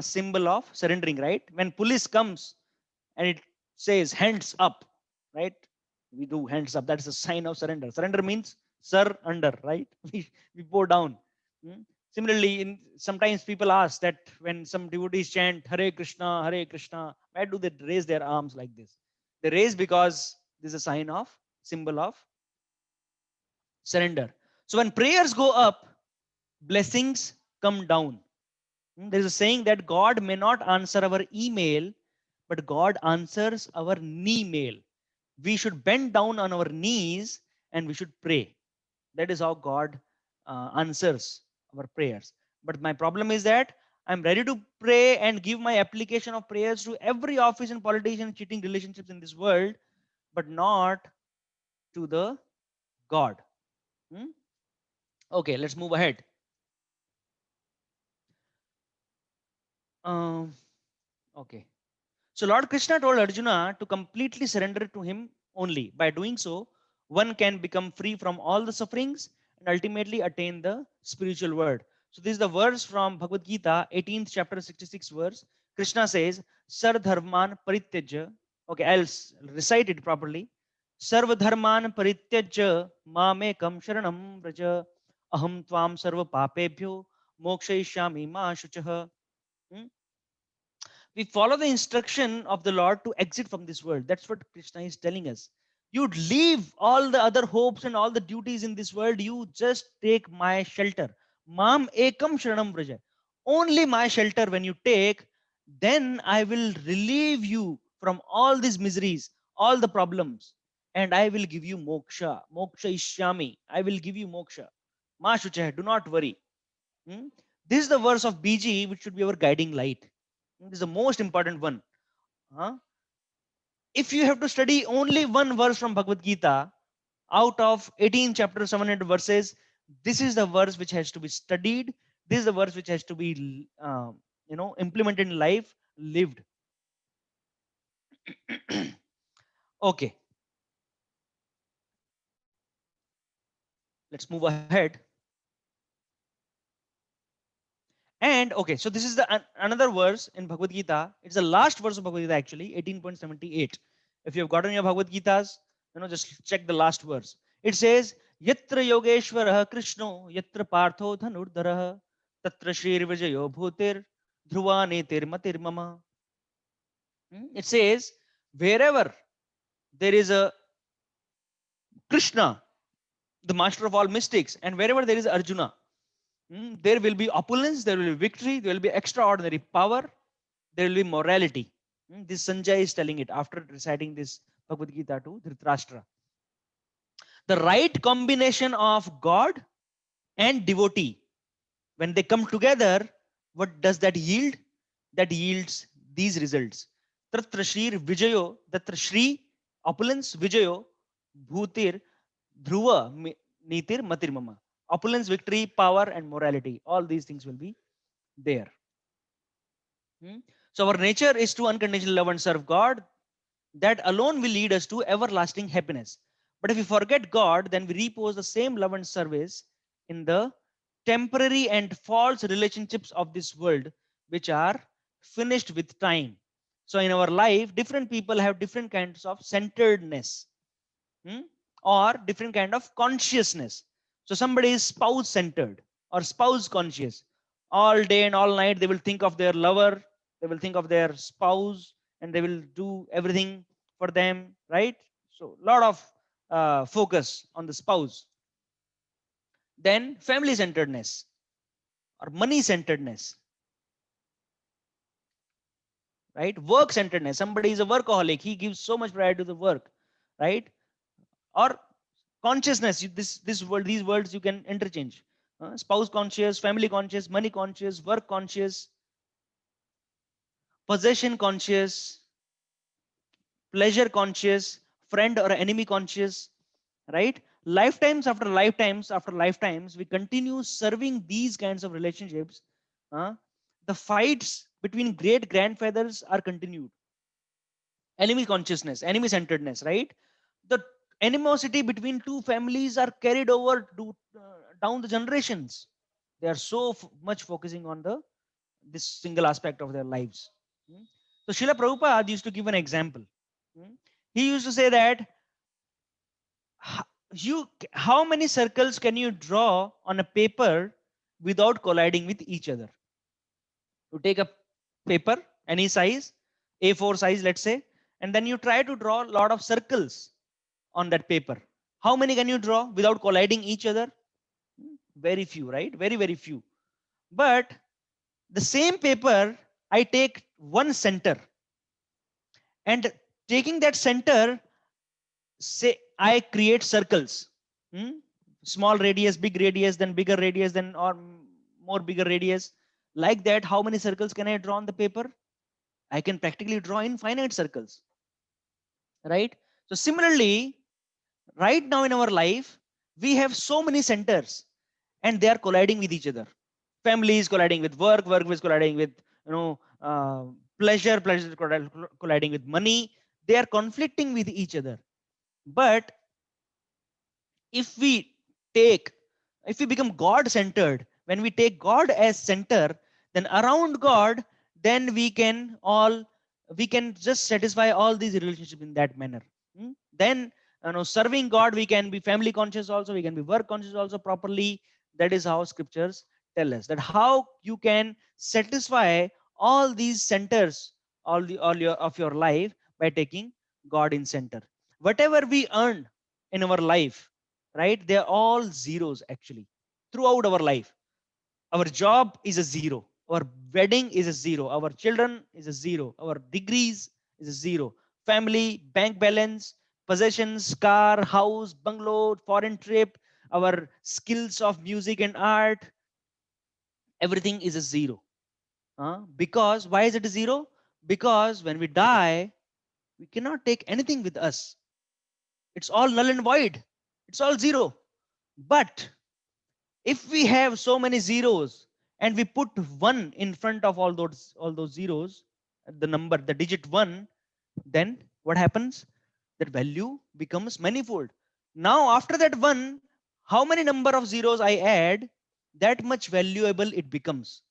symbol of surrendering, right? When police comes and it says hands up, right? We do hands up. That's a sign of surrender. Surrender means under, right? We bow down. Similarly, sometimes people ask that when some devotees chant Hare Krishna, why do they raise their arms like this? They raise because this is a sign of, symbol of surrender. So when prayers go up, blessings come down. There is a saying that God may not answer our email, but God answers our knee mail. We should bend down on our knees and we should pray. That is how God answers our prayers. But my problem is that I'm ready to pray and give my application of prayers to every office and politician cheating relationships in this world, but not to the God. Okay, let's move ahead. Okay. So Lord Krishna told Arjuna to completely surrender to him only. By doing so, one can become free from all the sufferings and ultimately attain the spiritual world. So this is the verse from Bhagavad Gita, 18th chapter, 66 verse. Krishna says, Sarv dharman parityajya. Okay, I'll recite it properly. Sarv dharman parityajya mamekam sharanam vraja aham tvam sarva papebhyo mokshayishyami ma shuchah. We follow the instruction of the Lord to exit from this world. That's what Krishna is telling us. You'd leave all the other hopes and all the duties in this world. You just take my shelter. Mam ekam sharanam vraja. Only my shelter when you take, then I will relieve you from all these miseries, all the problems, and I will give you moksha. Moksha ishyami. I will give you moksha. Ma shuchah. Do not worry. This is the verse of BG, which should be our guiding light. This is the most important one. If you have to study only one verse from Bhagavad Gita out of 18 chapters, 700 verses, this is the verse which has to be studied. This is the verse which has to be implemented in life, lived. Okay. Let's move ahead. And okay, so this is the another verse in Bhagavad Gita. It's the last verse of Bhagavad Gita actually, 18.78. If you have gotten your Bhagavad Gitas, just check the last verse. It says, Yatra Yogeshwarah Krishno, Yatra Partho Dhanurdharah, Tatra Shri Vijayo Bhutir, Dhruva Netir Matir Mama. It says, wherever there is a Krishna, the master of all mystics, and wherever there is Arjuna, there will be opulence, there will be victory, there will be extraordinary power, there will be morality. This Sanjay is telling it after reciting this Bhagavad Gita to Dhritarashtra. The right combination of God and devotee, when they come together, what does that yield? That yields these results. Tatra Shri Vijayo, Tatra Shri, opulence, Vijayo, Bhutir, Dhruva, Nitir, Matir Mama. Opulence, victory, power, and morality. All these things will be there. So our nature is to unconditional love and serve God. That alone will lead us to everlasting happiness. But if we forget God, then we repose the same love and service in the temporary and false relationships of this world, which are finished with time. So in our life, different people have different kinds of centeredness or different kind of consciousness. So somebody is spouse centered or spouse conscious. All day and all night, they will think of their lover, they will think of their spouse, and they will do everything for them, right? So a lot of focus on the spouse. Then family centeredness or money centeredness, right? Work centeredness. Somebody is a workaholic. He gives so much priority to the work, right? Or consciousness. These words you can interchange. Spouse conscious, family conscious, money conscious, work conscious, possession conscious, pleasure conscious, friend or enemy conscious, right? Lifetimes after lifetimes after lifetimes, we continue serving these kinds of relationships. The fights between great grandfathers are continued. Enemy consciousness, enemy centeredness, right? The animosity between two families are carried over to down the generations. They are so much focusing on this single aspect of their lives. So Srila Prabhupada used to give an example. He used to say that how many circles can you draw on a paper without colliding with each other? You take a paper, any size, A4 size, let's say, and then you try to draw a lot of circles on that paper. How many can you draw without colliding each other? Very few, right? Very, very few. But The same paper, I take one center, and taking that center, say I create circles. Small radius, big radius, then bigger radius, then or more bigger radius. Like that, how many circles can I draw on the paper? I can practically draw infinite circles, right? So similarly, right now in our life, we have so many centers, and they are colliding with each other. Family is colliding with work, work is colliding with pleasure, pleasure is colliding with money. They are conflicting with each other. But if we take, if we become God centered, when we take God as center, then around God, then we can just satisfy all these relationships in that manner. Then serving God, we can be family conscious also, we can be work conscious also properly. That is how scriptures tell us that how you can satisfy all these centers, all your of your life, by taking God in center. Whatever we earn in our life, right, they're all zeros actually throughout our life. Our job is a zero, our wedding is a zero, our children is a zero, our degrees is a zero, family, bank balance, possessions, car, house, bungalow, foreign trip, our skills of music and art, everything is a zero. Because why is it a zero? Because when we die, we cannot take anything with us. It's all null and void, it's all zero. But if we have so many zeros and we put one in front of all those zeros, the number, the digit one, then what happens? That value becomes manifold. Now after that one, how many number of zeros I add, that much valuable it becomes,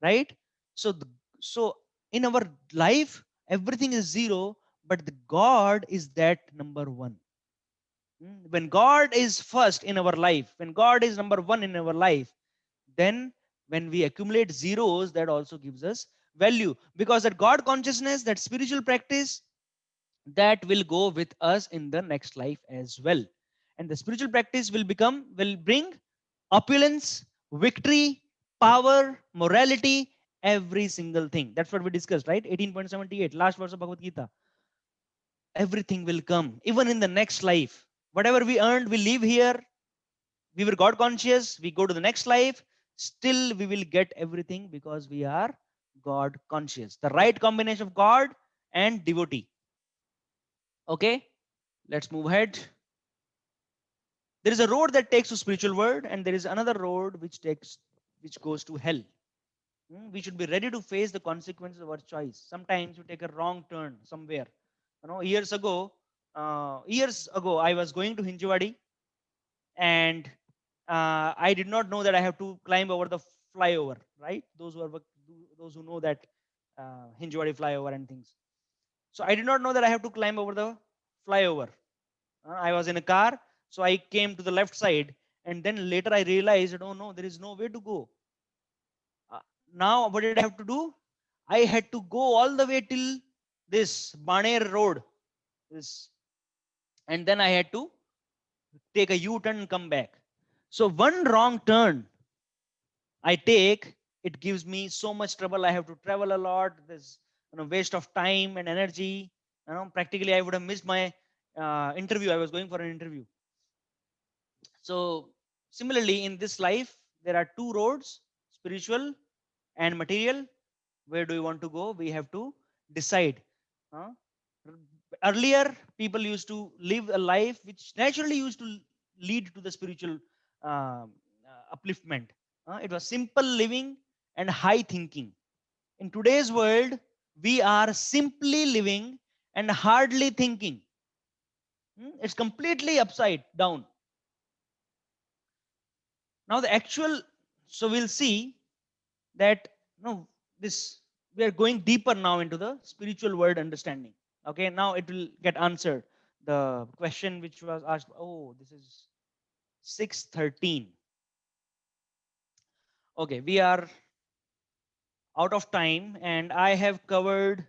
right? So so in our life, everything is zero, but the God is that number one. When God is first in our life, when God is number one in our life, then when we accumulate zeros, that also gives us value, because that God consciousness, that spiritual practice, that will go with us in the next life as well. And the spiritual practice will bring opulence, victory, power, morality, every single thing. That's what we discussed, right? 18.78, last verse of Bhagavad Gita. Everything will come, even in the next life. Whatever we earned, we live here. We were God conscious. We go to the next life. Still, we will get everything because we are God conscious. The right combination of God and devotee. Okay, let's move ahead. There is a road that takes to spiritual world, and there is another road which goes to hell. We should be ready to face the consequences of our choice. Sometimes you take a wrong turn somewhere. Years ago, I was going to Hinjawadi, and I did not know that I have to climb over the flyover. Right? Those who know that Hinjawadi flyover and things. So I did not know that I have to climb over the flyover. I was in a car, so I came to the left side, and then later I realized, oh no, there is no way to go. Now, what did I have to do? I had to go all the way till this Baner Road, and then I had to take a U-turn and come back. So one wrong turn I take, it gives me so much trouble. I have to travel a lot. There's waste of time and energy. Practically I would have missed my interview. I was going for an interview. So similarly, in this life, there are two roads: spiritual and material. Where do we want to go? We have to decide. Earlier, people used to live a life which naturally used to lead to the spiritual upliftment. It was simple living and high thinking. In today's world, we are simply living and hardly thinking. It's completely upside down. Now the actual, so we'll see that we are going deeper now into the spiritual world understanding. Okay, now it will get answered. The question which was asked, oh, this is 6:13. Okay, we are out of time, and I have covered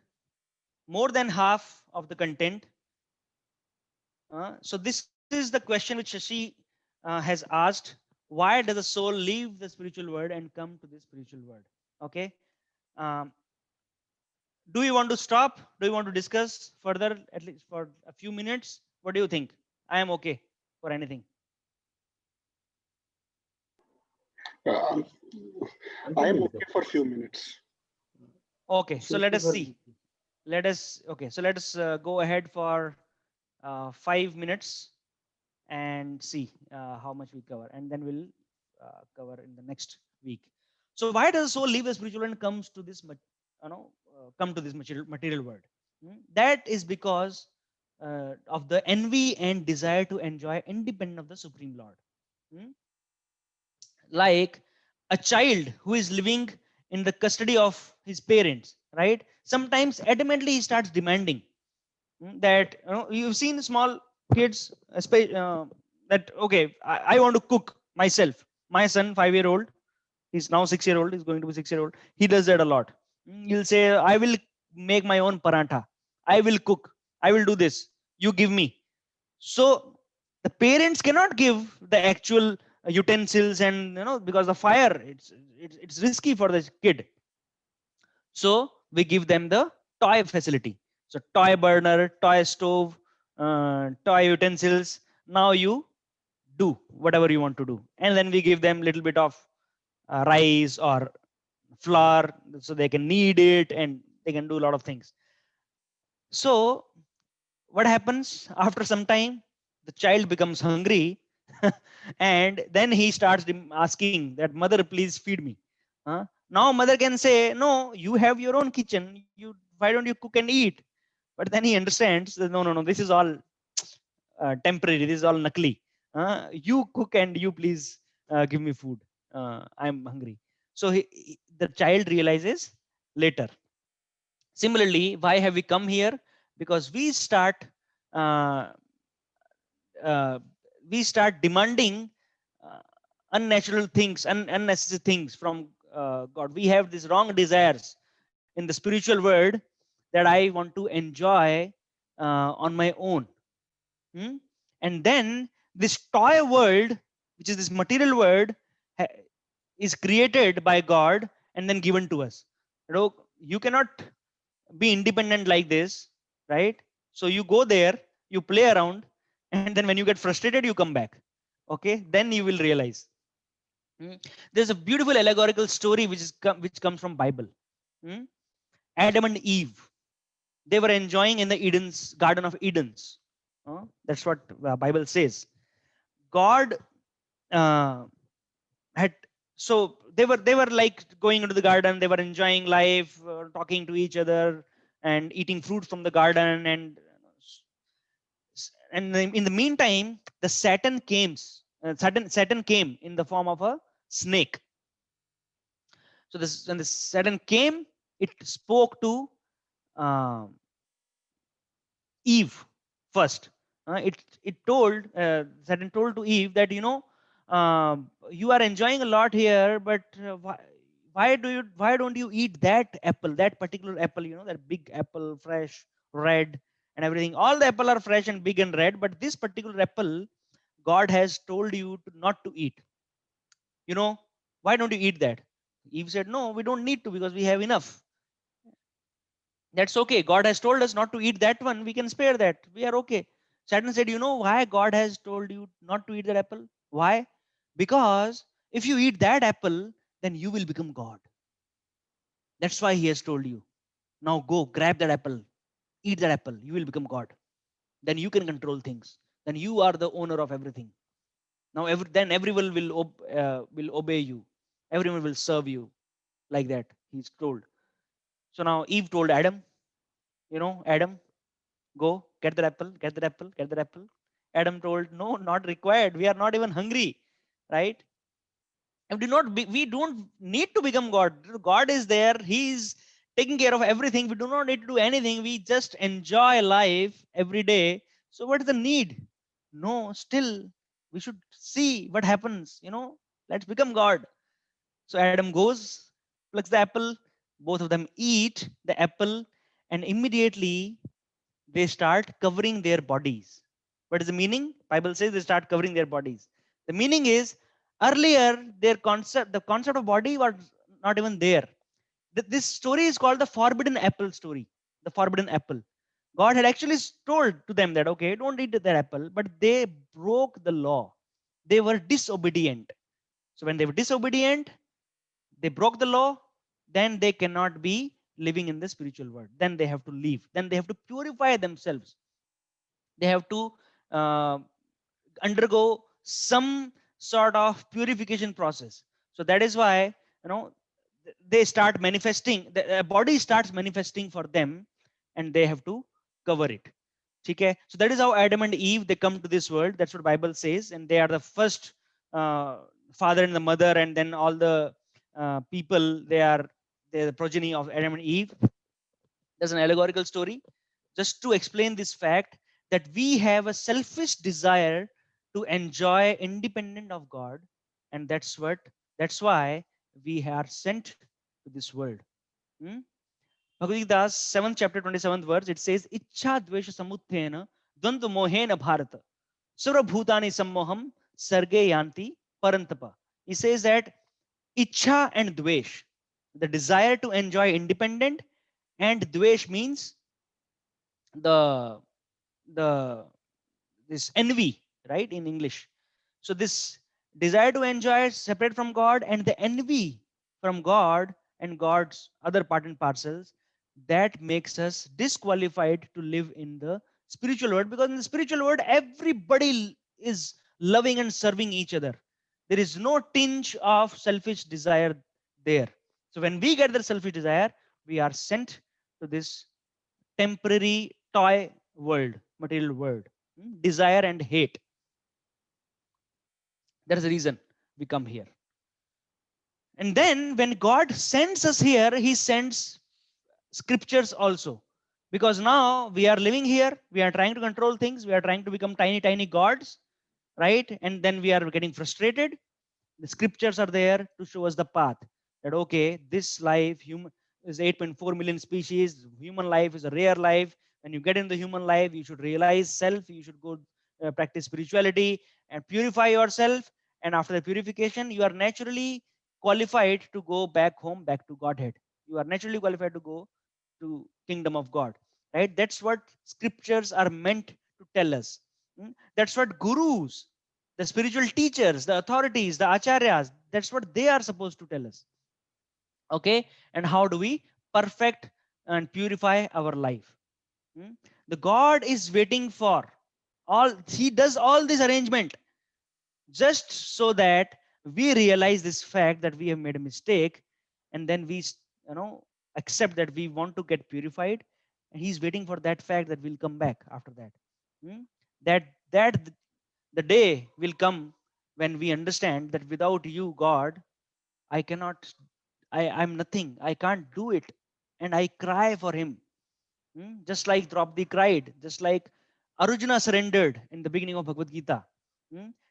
more than half of the content. So this is the question which Shashi has asked: why does the soul leave the spiritual world and come to the spiritual world? Okay. Um, do you want to stop? Do you want to discuss further, at least for a few minutes? What do you think? I am okay for anything. Uh, I am okay for a few minutes. Okay, so let us see. Let us, okay, so let us go ahead for 5 minutes and see how much we cover, and then we'll cover in the next week. So why does soul leave the spiritual and comes to this, come to this material world? That is because of the envy and desire to enjoy independent of the Supreme Lord. Like a child who is living in the custody of his parents, right? Sometimes adamantly he starts demanding that, you've seen small kids, that, okay, I want to cook myself. My son, 5-year old, he's now 6-year old, he's going to be 6-year old. He does that a lot. He'll say, I will make my own parantha. I will cook. I will do this. You give me. So the parents cannot give the actual utensils, and because the fire, it's risky for the kid. So we give them the toy facility. So toy burner, toy stove, toy utensils. Now you do whatever you want to do, and then we give them little bit of rice or flour, so they can knead it and they can do a lot of things. So what happens after some time? The child becomes hungry, and then he starts asking that, mother, please feed me. Now mother can say, no, you have your own kitchen. Why don't you cook and eat? But then he understands that no, this is all temporary. This is all nakli. You cook and you please give me food. I'm hungry. So the child realizes later. Similarly, why have we come here? Because uh, we start demanding unnatural things, unnecessary things from God. We have these wrong desires in the spiritual world that I want to enjoy on my own. And then this toy world, which is this material world, is created by God and then given to us. You cannot be independent like this, right? So you go there, you play around, and then when you get frustrated, you come back. Okay, then you will realize. There's a beautiful allegorical story which comes from Bible. Adam and Eve, they were enjoying in the Garden of Edens. That's what Bible says. God had, so they were like going into the garden. They were enjoying life, talking to each other, and eating fruit from the garden. And in the meantime, the Satan came. Satan came in the form of a snake. So when the Satan came, it spoke to Eve first. It told Satan told to Eve that, you are enjoying a lot here, but why don't you eat that apple, that particular apple, that big apple, fresh, red, and everything. All the apple are fresh and big and red, but this particular apple, God has told you not to eat. Why don't you eat that? Eve said, no, we don't need to, because we have enough. That's okay. God has told us not to eat that one. We can spare that. We are okay. Satan said, you know why God has told you not to eat that apple? Why? Because if you eat that apple, then you will become God. That's why he has told you. Now go grab that apple, eat that apple. You will become God. Then you can control things. Then you are the owner of everything. Now then everyone will obey you. Everyone will serve you like that. He's told. So now Eve told Adam, Adam, go get that apple, get that apple, get that apple. Adam told, no, not required. We are not even hungry, right? And we don't need to become God. God is there. He's taking care of everything. We do not need to do anything. We just enjoy life every day. So what is the need? No, still we should see what happens. Let's become God. So Adam goes, plucks the apple. Both of them eat the apple, and immediately they start covering their bodies. What is the meaning? Bible says they start covering their bodies. The meaning is, earlier the concept of body was not even there. This story is called the forbidden apple story. The forbidden apple. God had actually told to them that, okay, don't eat that apple, but they broke the law. They were disobedient. So when they were disobedient, they broke the law, then they cannot be living in the spiritual world. Then they have to leave. Then they have to purify themselves. They have to undergo some sort of purification process. So that is why, they start manifesting, the body starts manifesting for them, and they have to cover it. Okay? So that is how Adam and Eve, they come to this world. That's what Bible says, and they are the first father and the mother, and then all the people, they're the progeny of Adam and Eve. There's an allegorical story just to explain this fact that we have a selfish desire to enjoy independent of God, and that's why we are sent to this world. Bhagavad Gita 7th chapter 27th verse, it says, Ichha dvesha samuthena dvandva mohena bharata surabhutani bhutani sammoham sarge yanti parantapa. He says that Ichha and dvesh, the desire to enjoy independent, and dvesh means the this envy, right, in English. So this desire to enjoy separate from God, and the envy from God and God's other part and parcels, that makes us disqualified to live in the spiritual world, because in the spiritual world everybody is loving and serving each other. There is no tinge of selfish desire there. So when we get the selfish desire, we are sent to this temporary toy world, material world. Desire and hate. That is the reason we come here. And then when God sends us here, he sends scriptures also. Because now we are living here, we are trying to control things, we are trying to become tiny gods, right? And then we are getting frustrated. The scriptures are there to show us the path. That, okay, this life, human, is 8.4 million species. Human life is a rare life. When you get in the human life, you should realize self, you should go practice spirituality and purify yourself. And after the purification, you are naturally qualified to go back home, back to Godhead. You are naturally qualified to go to kingdom of God, right? That's what scriptures are meant to tell us. That's what gurus, the spiritual teachers, the authorities, the acharyas, that's what they are supposed to tell us. Okay? And how do we perfect and purify our life? The God is waiting for all, he does all this arrangement just so that we realize this fact that we have made a mistake, and then we accept that we want to get purified, and he's waiting for that fact that we'll come back after that. That the day will come when we understand that without you, God, I cannot, I'm nothing, I can't do it, and I cry for him. Just like Draupadi cried, just like Arjuna surrendered in the beginning of Bhagavad Gita.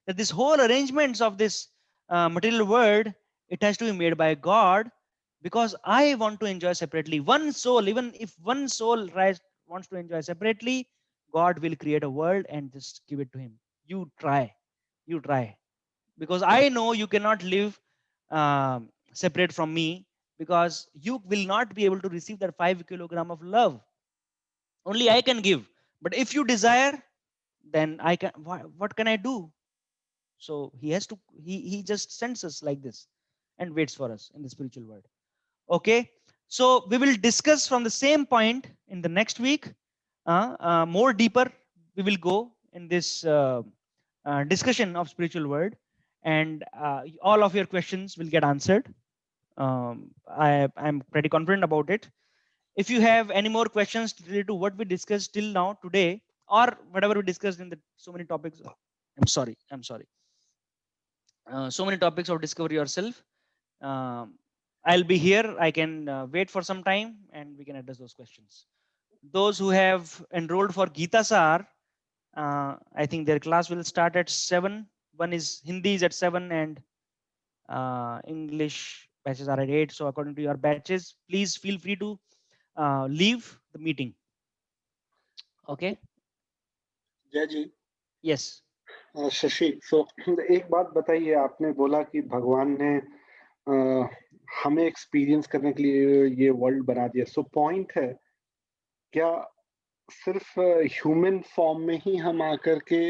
That this whole arrangements of this material world, it has to be made by God, because I want to enjoy separately. One soul, even if one soul wants to enjoy separately, God will create a world and just give it to him. You try, because I know you cannot live separate from me, because you will not be able to receive that 5 kilogram of love. Only I can give. But if you desire, then I can. What can I do? So he has to. He just sends us like this, and waits for us in the spiritual world. Okay. So we will discuss from the same point in the next week. More deeper, we will go in this discussion of spiritual world, and all of your questions will get answered. I'm pretty confident about it. If you have any more questions related to what we discussed till now today, or whatever we discussed in the so many topics, I'm sorry. So many topics of discover yourself. I'll be here. I can wait for some time, and we can address those questions. Those who have enrolled for Gita Sar, I think their class will start at 7. One is Hindi is at 7, and English batches are at 8. So according to your batches, please feel free to leave the meeting. Okay. जय जी. Yes. Shashi, so एक बात बताइए, आपने बोला कि भगवान ने हमें एक्सपीरियंस करने के लिए ये वर्ल्ड बना दिया। सो पॉइंट है, क्या सिर्फ ह्यूमन फॉर्म में ही हम आकर के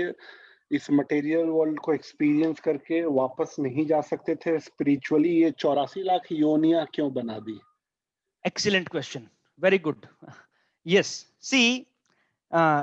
इस मटेरियल वर्ल्ड को एक्सपीरियंस करके वापस नहीं जा सकते थे? स्पिरिचुअली ये 84 लाख योनियां क्यों बना दी? Excellent question. Very good. Yes. See,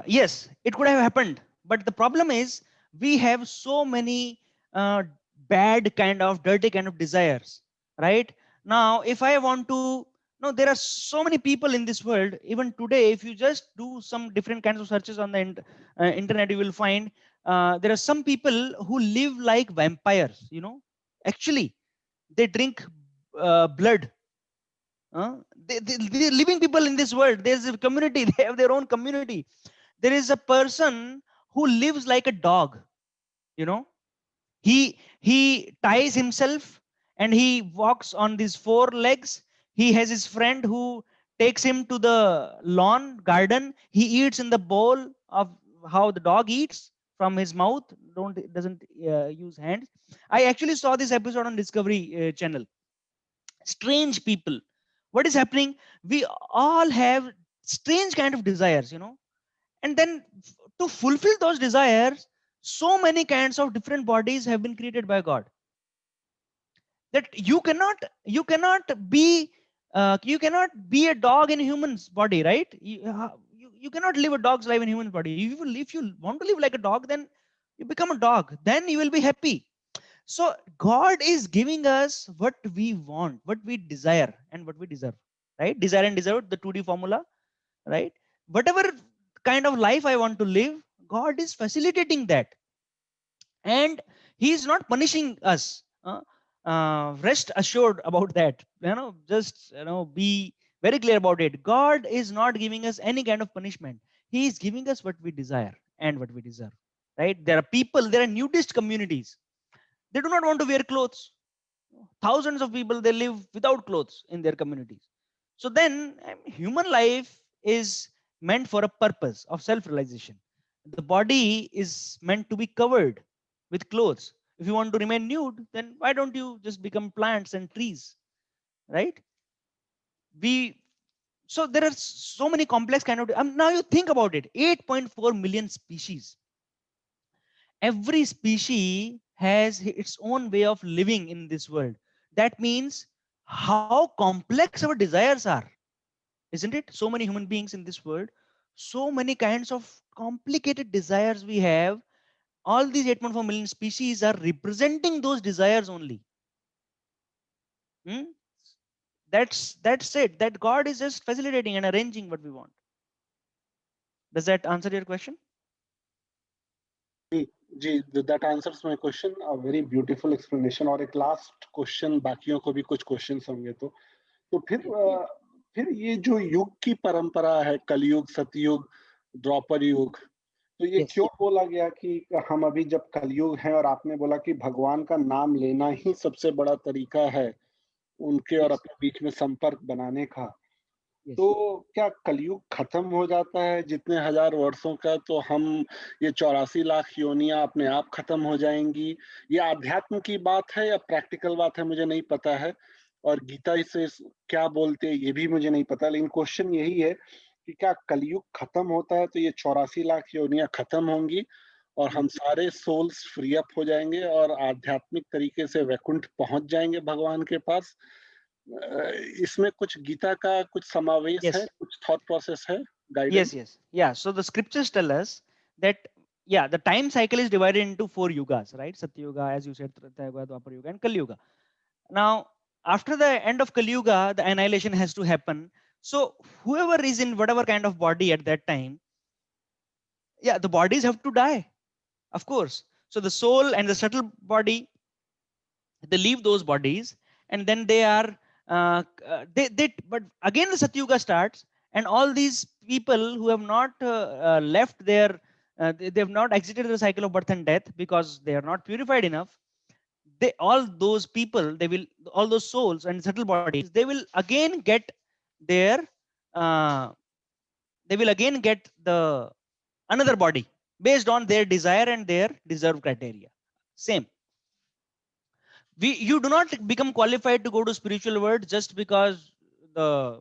yes, it could have happened, but the problem is we have so many bad kind of dirty kind of desires, right? Now, if I want to, no, there are so many people in this world. Even today, if you just do some different kinds of searches on the internet, you will find there are some people who live like vampires. You know, actually, they drink blood. They're living people in this world. There's a community. They have their own community. There is a person who lives like a dog. You know, he ties himself and he walks on these four legs. He has his friend who takes him to the lawn garden. He eats in the bowl of how the dog eats from his mouth. Doesn't use hands. I actually saw this episode on Discovery Channel. Strange people. What is happening? We all have strange kind of desires, you know, and then to fulfill those desires, so many kinds of different bodies have been created by God, that you cannot be a dog in a human's body, right? You cannot live a dog's life in a human body. If you want to live like a dog, then you become a dog, then you will be happy. So God is giving us what we want, what we desire, and what we deserve, right? Desire and deserve, the 2D formula, right? Whatever kind of life I want to live, God is facilitating that, and He is not punishing us. Rest assured about that. Just be very clear about it. God is not giving us any kind of punishment. He is giving us what we desire and what we deserve, right? There are nudist communities. They do not want to wear clothes. Thousands of people, they live without clothes in their communities. So then human life is meant for a purpose of self-realization. The body is meant to be covered with clothes. If you want to remain nude, then why don't you just become plants and trees, right? So there are so many complex kind of, now you think about it, 8.4 million species. Every species has its own way of living in this world. That means how complex our desires are, isn't it? So many human beings in this world, so many kinds of complicated desires we have. All these 8.4 million species are representing those desires only. That's it. That God is just facilitating and arranging what we want. Does that answer your question? Ji, that answers my question. A very beautiful explanation. और एक last question, बाकियों को भी कुछ questions होंगे तो फिर ये जो युग की परंपरा है, कलयुग, सतयुग, द्वापर युग, तो ये क्यों बोला गया कि हम अभी जब कलयुग हैं, और आपने बोला कि भगवान का नाम लेना ही सबसे बड़ा तरीका है उनके और अपने बीच में संपर्क बनाने का, तो क्या कलयुग खत्म हो जाता है जितने हजार वर्षों का, तो हम ये 84 लाख योनियां अपने आप खत्म हो जाएंगी? ये आध्यात्म की बात है या प्रैक्टिकल बात है, मुझे नहीं पता है, और गीता इसे क्या बोलते हैं ये भी मुझे नहीं पता, लेकिन क्वेश्चन यही है कि क्या कलयुग खत्म होता है तो ये 84 लाख योनियां खत्म होंगी और हम सारे सोल्स फ्री अप हो जाएंगे और आध्यात्मिक तरीके से वैकुंठ पहुंच जाएंगे भगवान के पास? इसमें कुछ गीता का कुछ समावेश है, कुछ थॉट प्रोसेस है, guidance? Yes. So the scriptures tell us that the time cycle is divided into 4 yugas, right? Satya Yuga, as you said, Treta Yuga, Dwapar Yuga, and Kali Yuga. Now, after the end of Kali Yuga, the annihilation has to happen. So whoever is in whatever kind of body at that time, the bodies have to die, of course. So the soul and the subtle body, they leave those bodies, and then they are but again the Satyuga starts, and all these people who have not left their they have not exited the cycle of birth and death because they are not purified enough, all those souls and subtle bodies, they will again get their another body based on their desire and their deserve criteria. Same. You do not become qualified to go to spiritual world just because the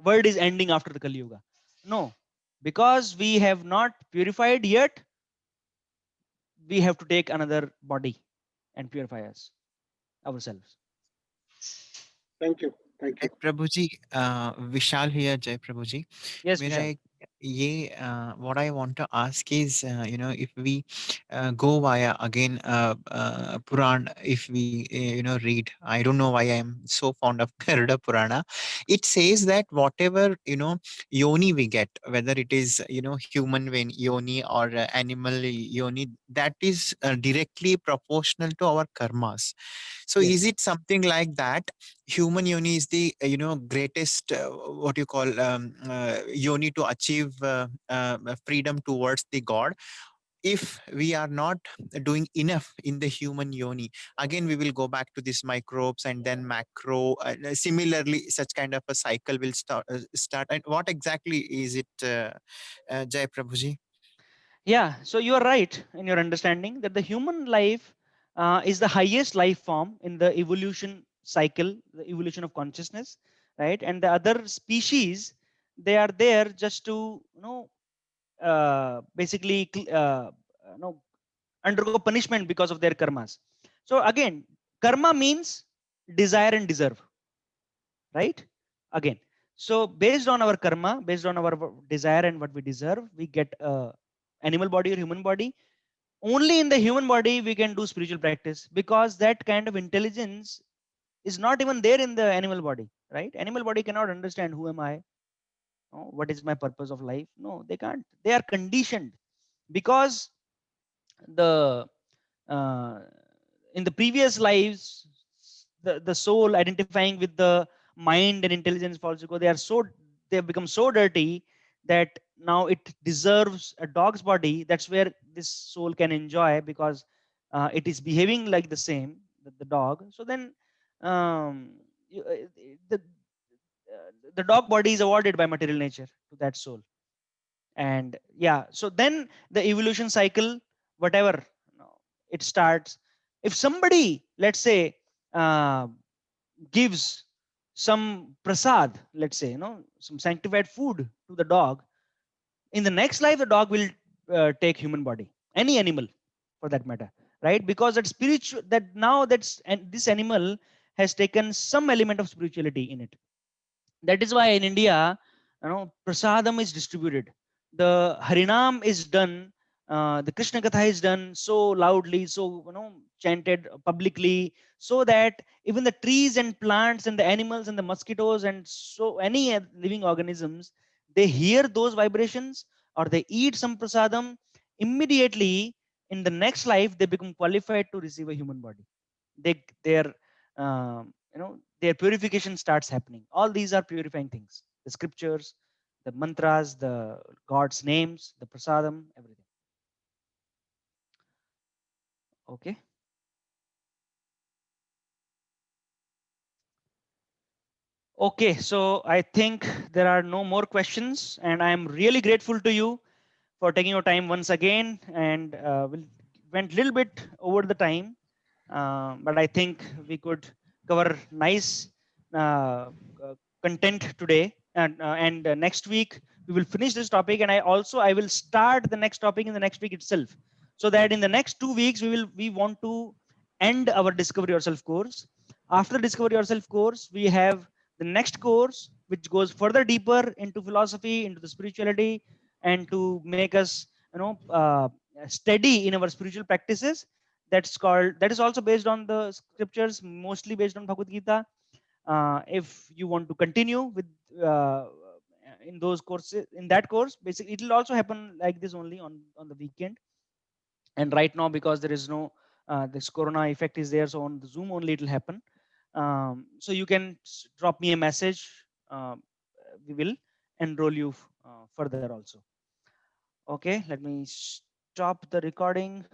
world is ending after the Kali Yuga. No, because we have not purified yet, we have to take another body and purify us ourselves. Thank you. Thank Jai you. Prabhuji, Vishal here, Jai Prabhuji. Yes, मेरा Vishal. एक ये what I want to ask is, if we go via again Puran, if we read, I don't know why I am so fond of Garuda Purana. It says that whatever yoni we get, whether it is human yoni or animal yoni, that is directly proportional to our karmas. So Yes. is it something like that? Human yoni is the greatest what you call yoni to achieve freedom towards the god. If we are not doing enough in the human yoni, again we will go back to these microbes and then macro, similarly such kind of a cycle will start. And what exactly is it, Jai Prabhuji? Yeah, so you are right in your understanding that the human life is the highest life form in the evolution cycle, the evolution of consciousness, right? And the other species, they are there just to, basically, undergo punishment because of their karmas. So again, karma means desire and deserve, right? Again, so based on our karma, based on our desire and what we deserve, we get a animal body or human body. Only in the human body we can do spiritual practice, because that kind of intelligence is not even there in the animal body, right? Animal body cannot understand who am I, what is my purpose of life. No, they can't. They are conditioned because the uh, in the previous lives, the soul identifying with the mind and intelligence falls, they are so, they have become so dirty that now it deserves a dog's body. That's where this soul can enjoy, because it is behaving like the same, the dog. So then the the dog body is awarded by material nature to that soul. And yeah, so then the evolution cycle, whatever, it starts. If somebody, let's say, uh, gives some prasad, let's say, some sanctified food to the dog, in the next life the dog will take human body, any animal for that matter, right? Because that spiritual, that now that's, and this animal has taken some element of spirituality in it. That is why in India, prasadam is distributed, the harinam is done, the Krishna katha is done so loudly, so chanted publicly, so that even the trees and plants and the animals and the mosquitoes and so any living organisms, they hear those vibrations or they eat some prasadam, immediately in the next life they become qualified to receive a human body. Their their purification starts happening. All these are purifying things: the scriptures, the mantras, the god's names, the prasadam, everything. Okay. Okay, so I think there are no more questions, and I am really grateful to you for taking your time once again. And we went a little bit over the time, but I think we could cover nice uh, content today. And next week we will finish this topic, and I will start the next topic in the next week itself, so that in the next 2 weeks we want to end our Discover Yourself course. After Discover Yourself course, we have the next course which goes further deeper into philosophy, into the spirituality, and to make us steady in our spiritual practices. That is also based on the scriptures, mostly based on Bhagavad Gita. If you want to continue with uh, in those courses, in that course, basically it will also happen like this only on the weekend. And right now, because there is no this corona effect is there, so on the Zoom only it will happen. So you can drop me a message. We will enroll you further also. Okay, let me stop the recording.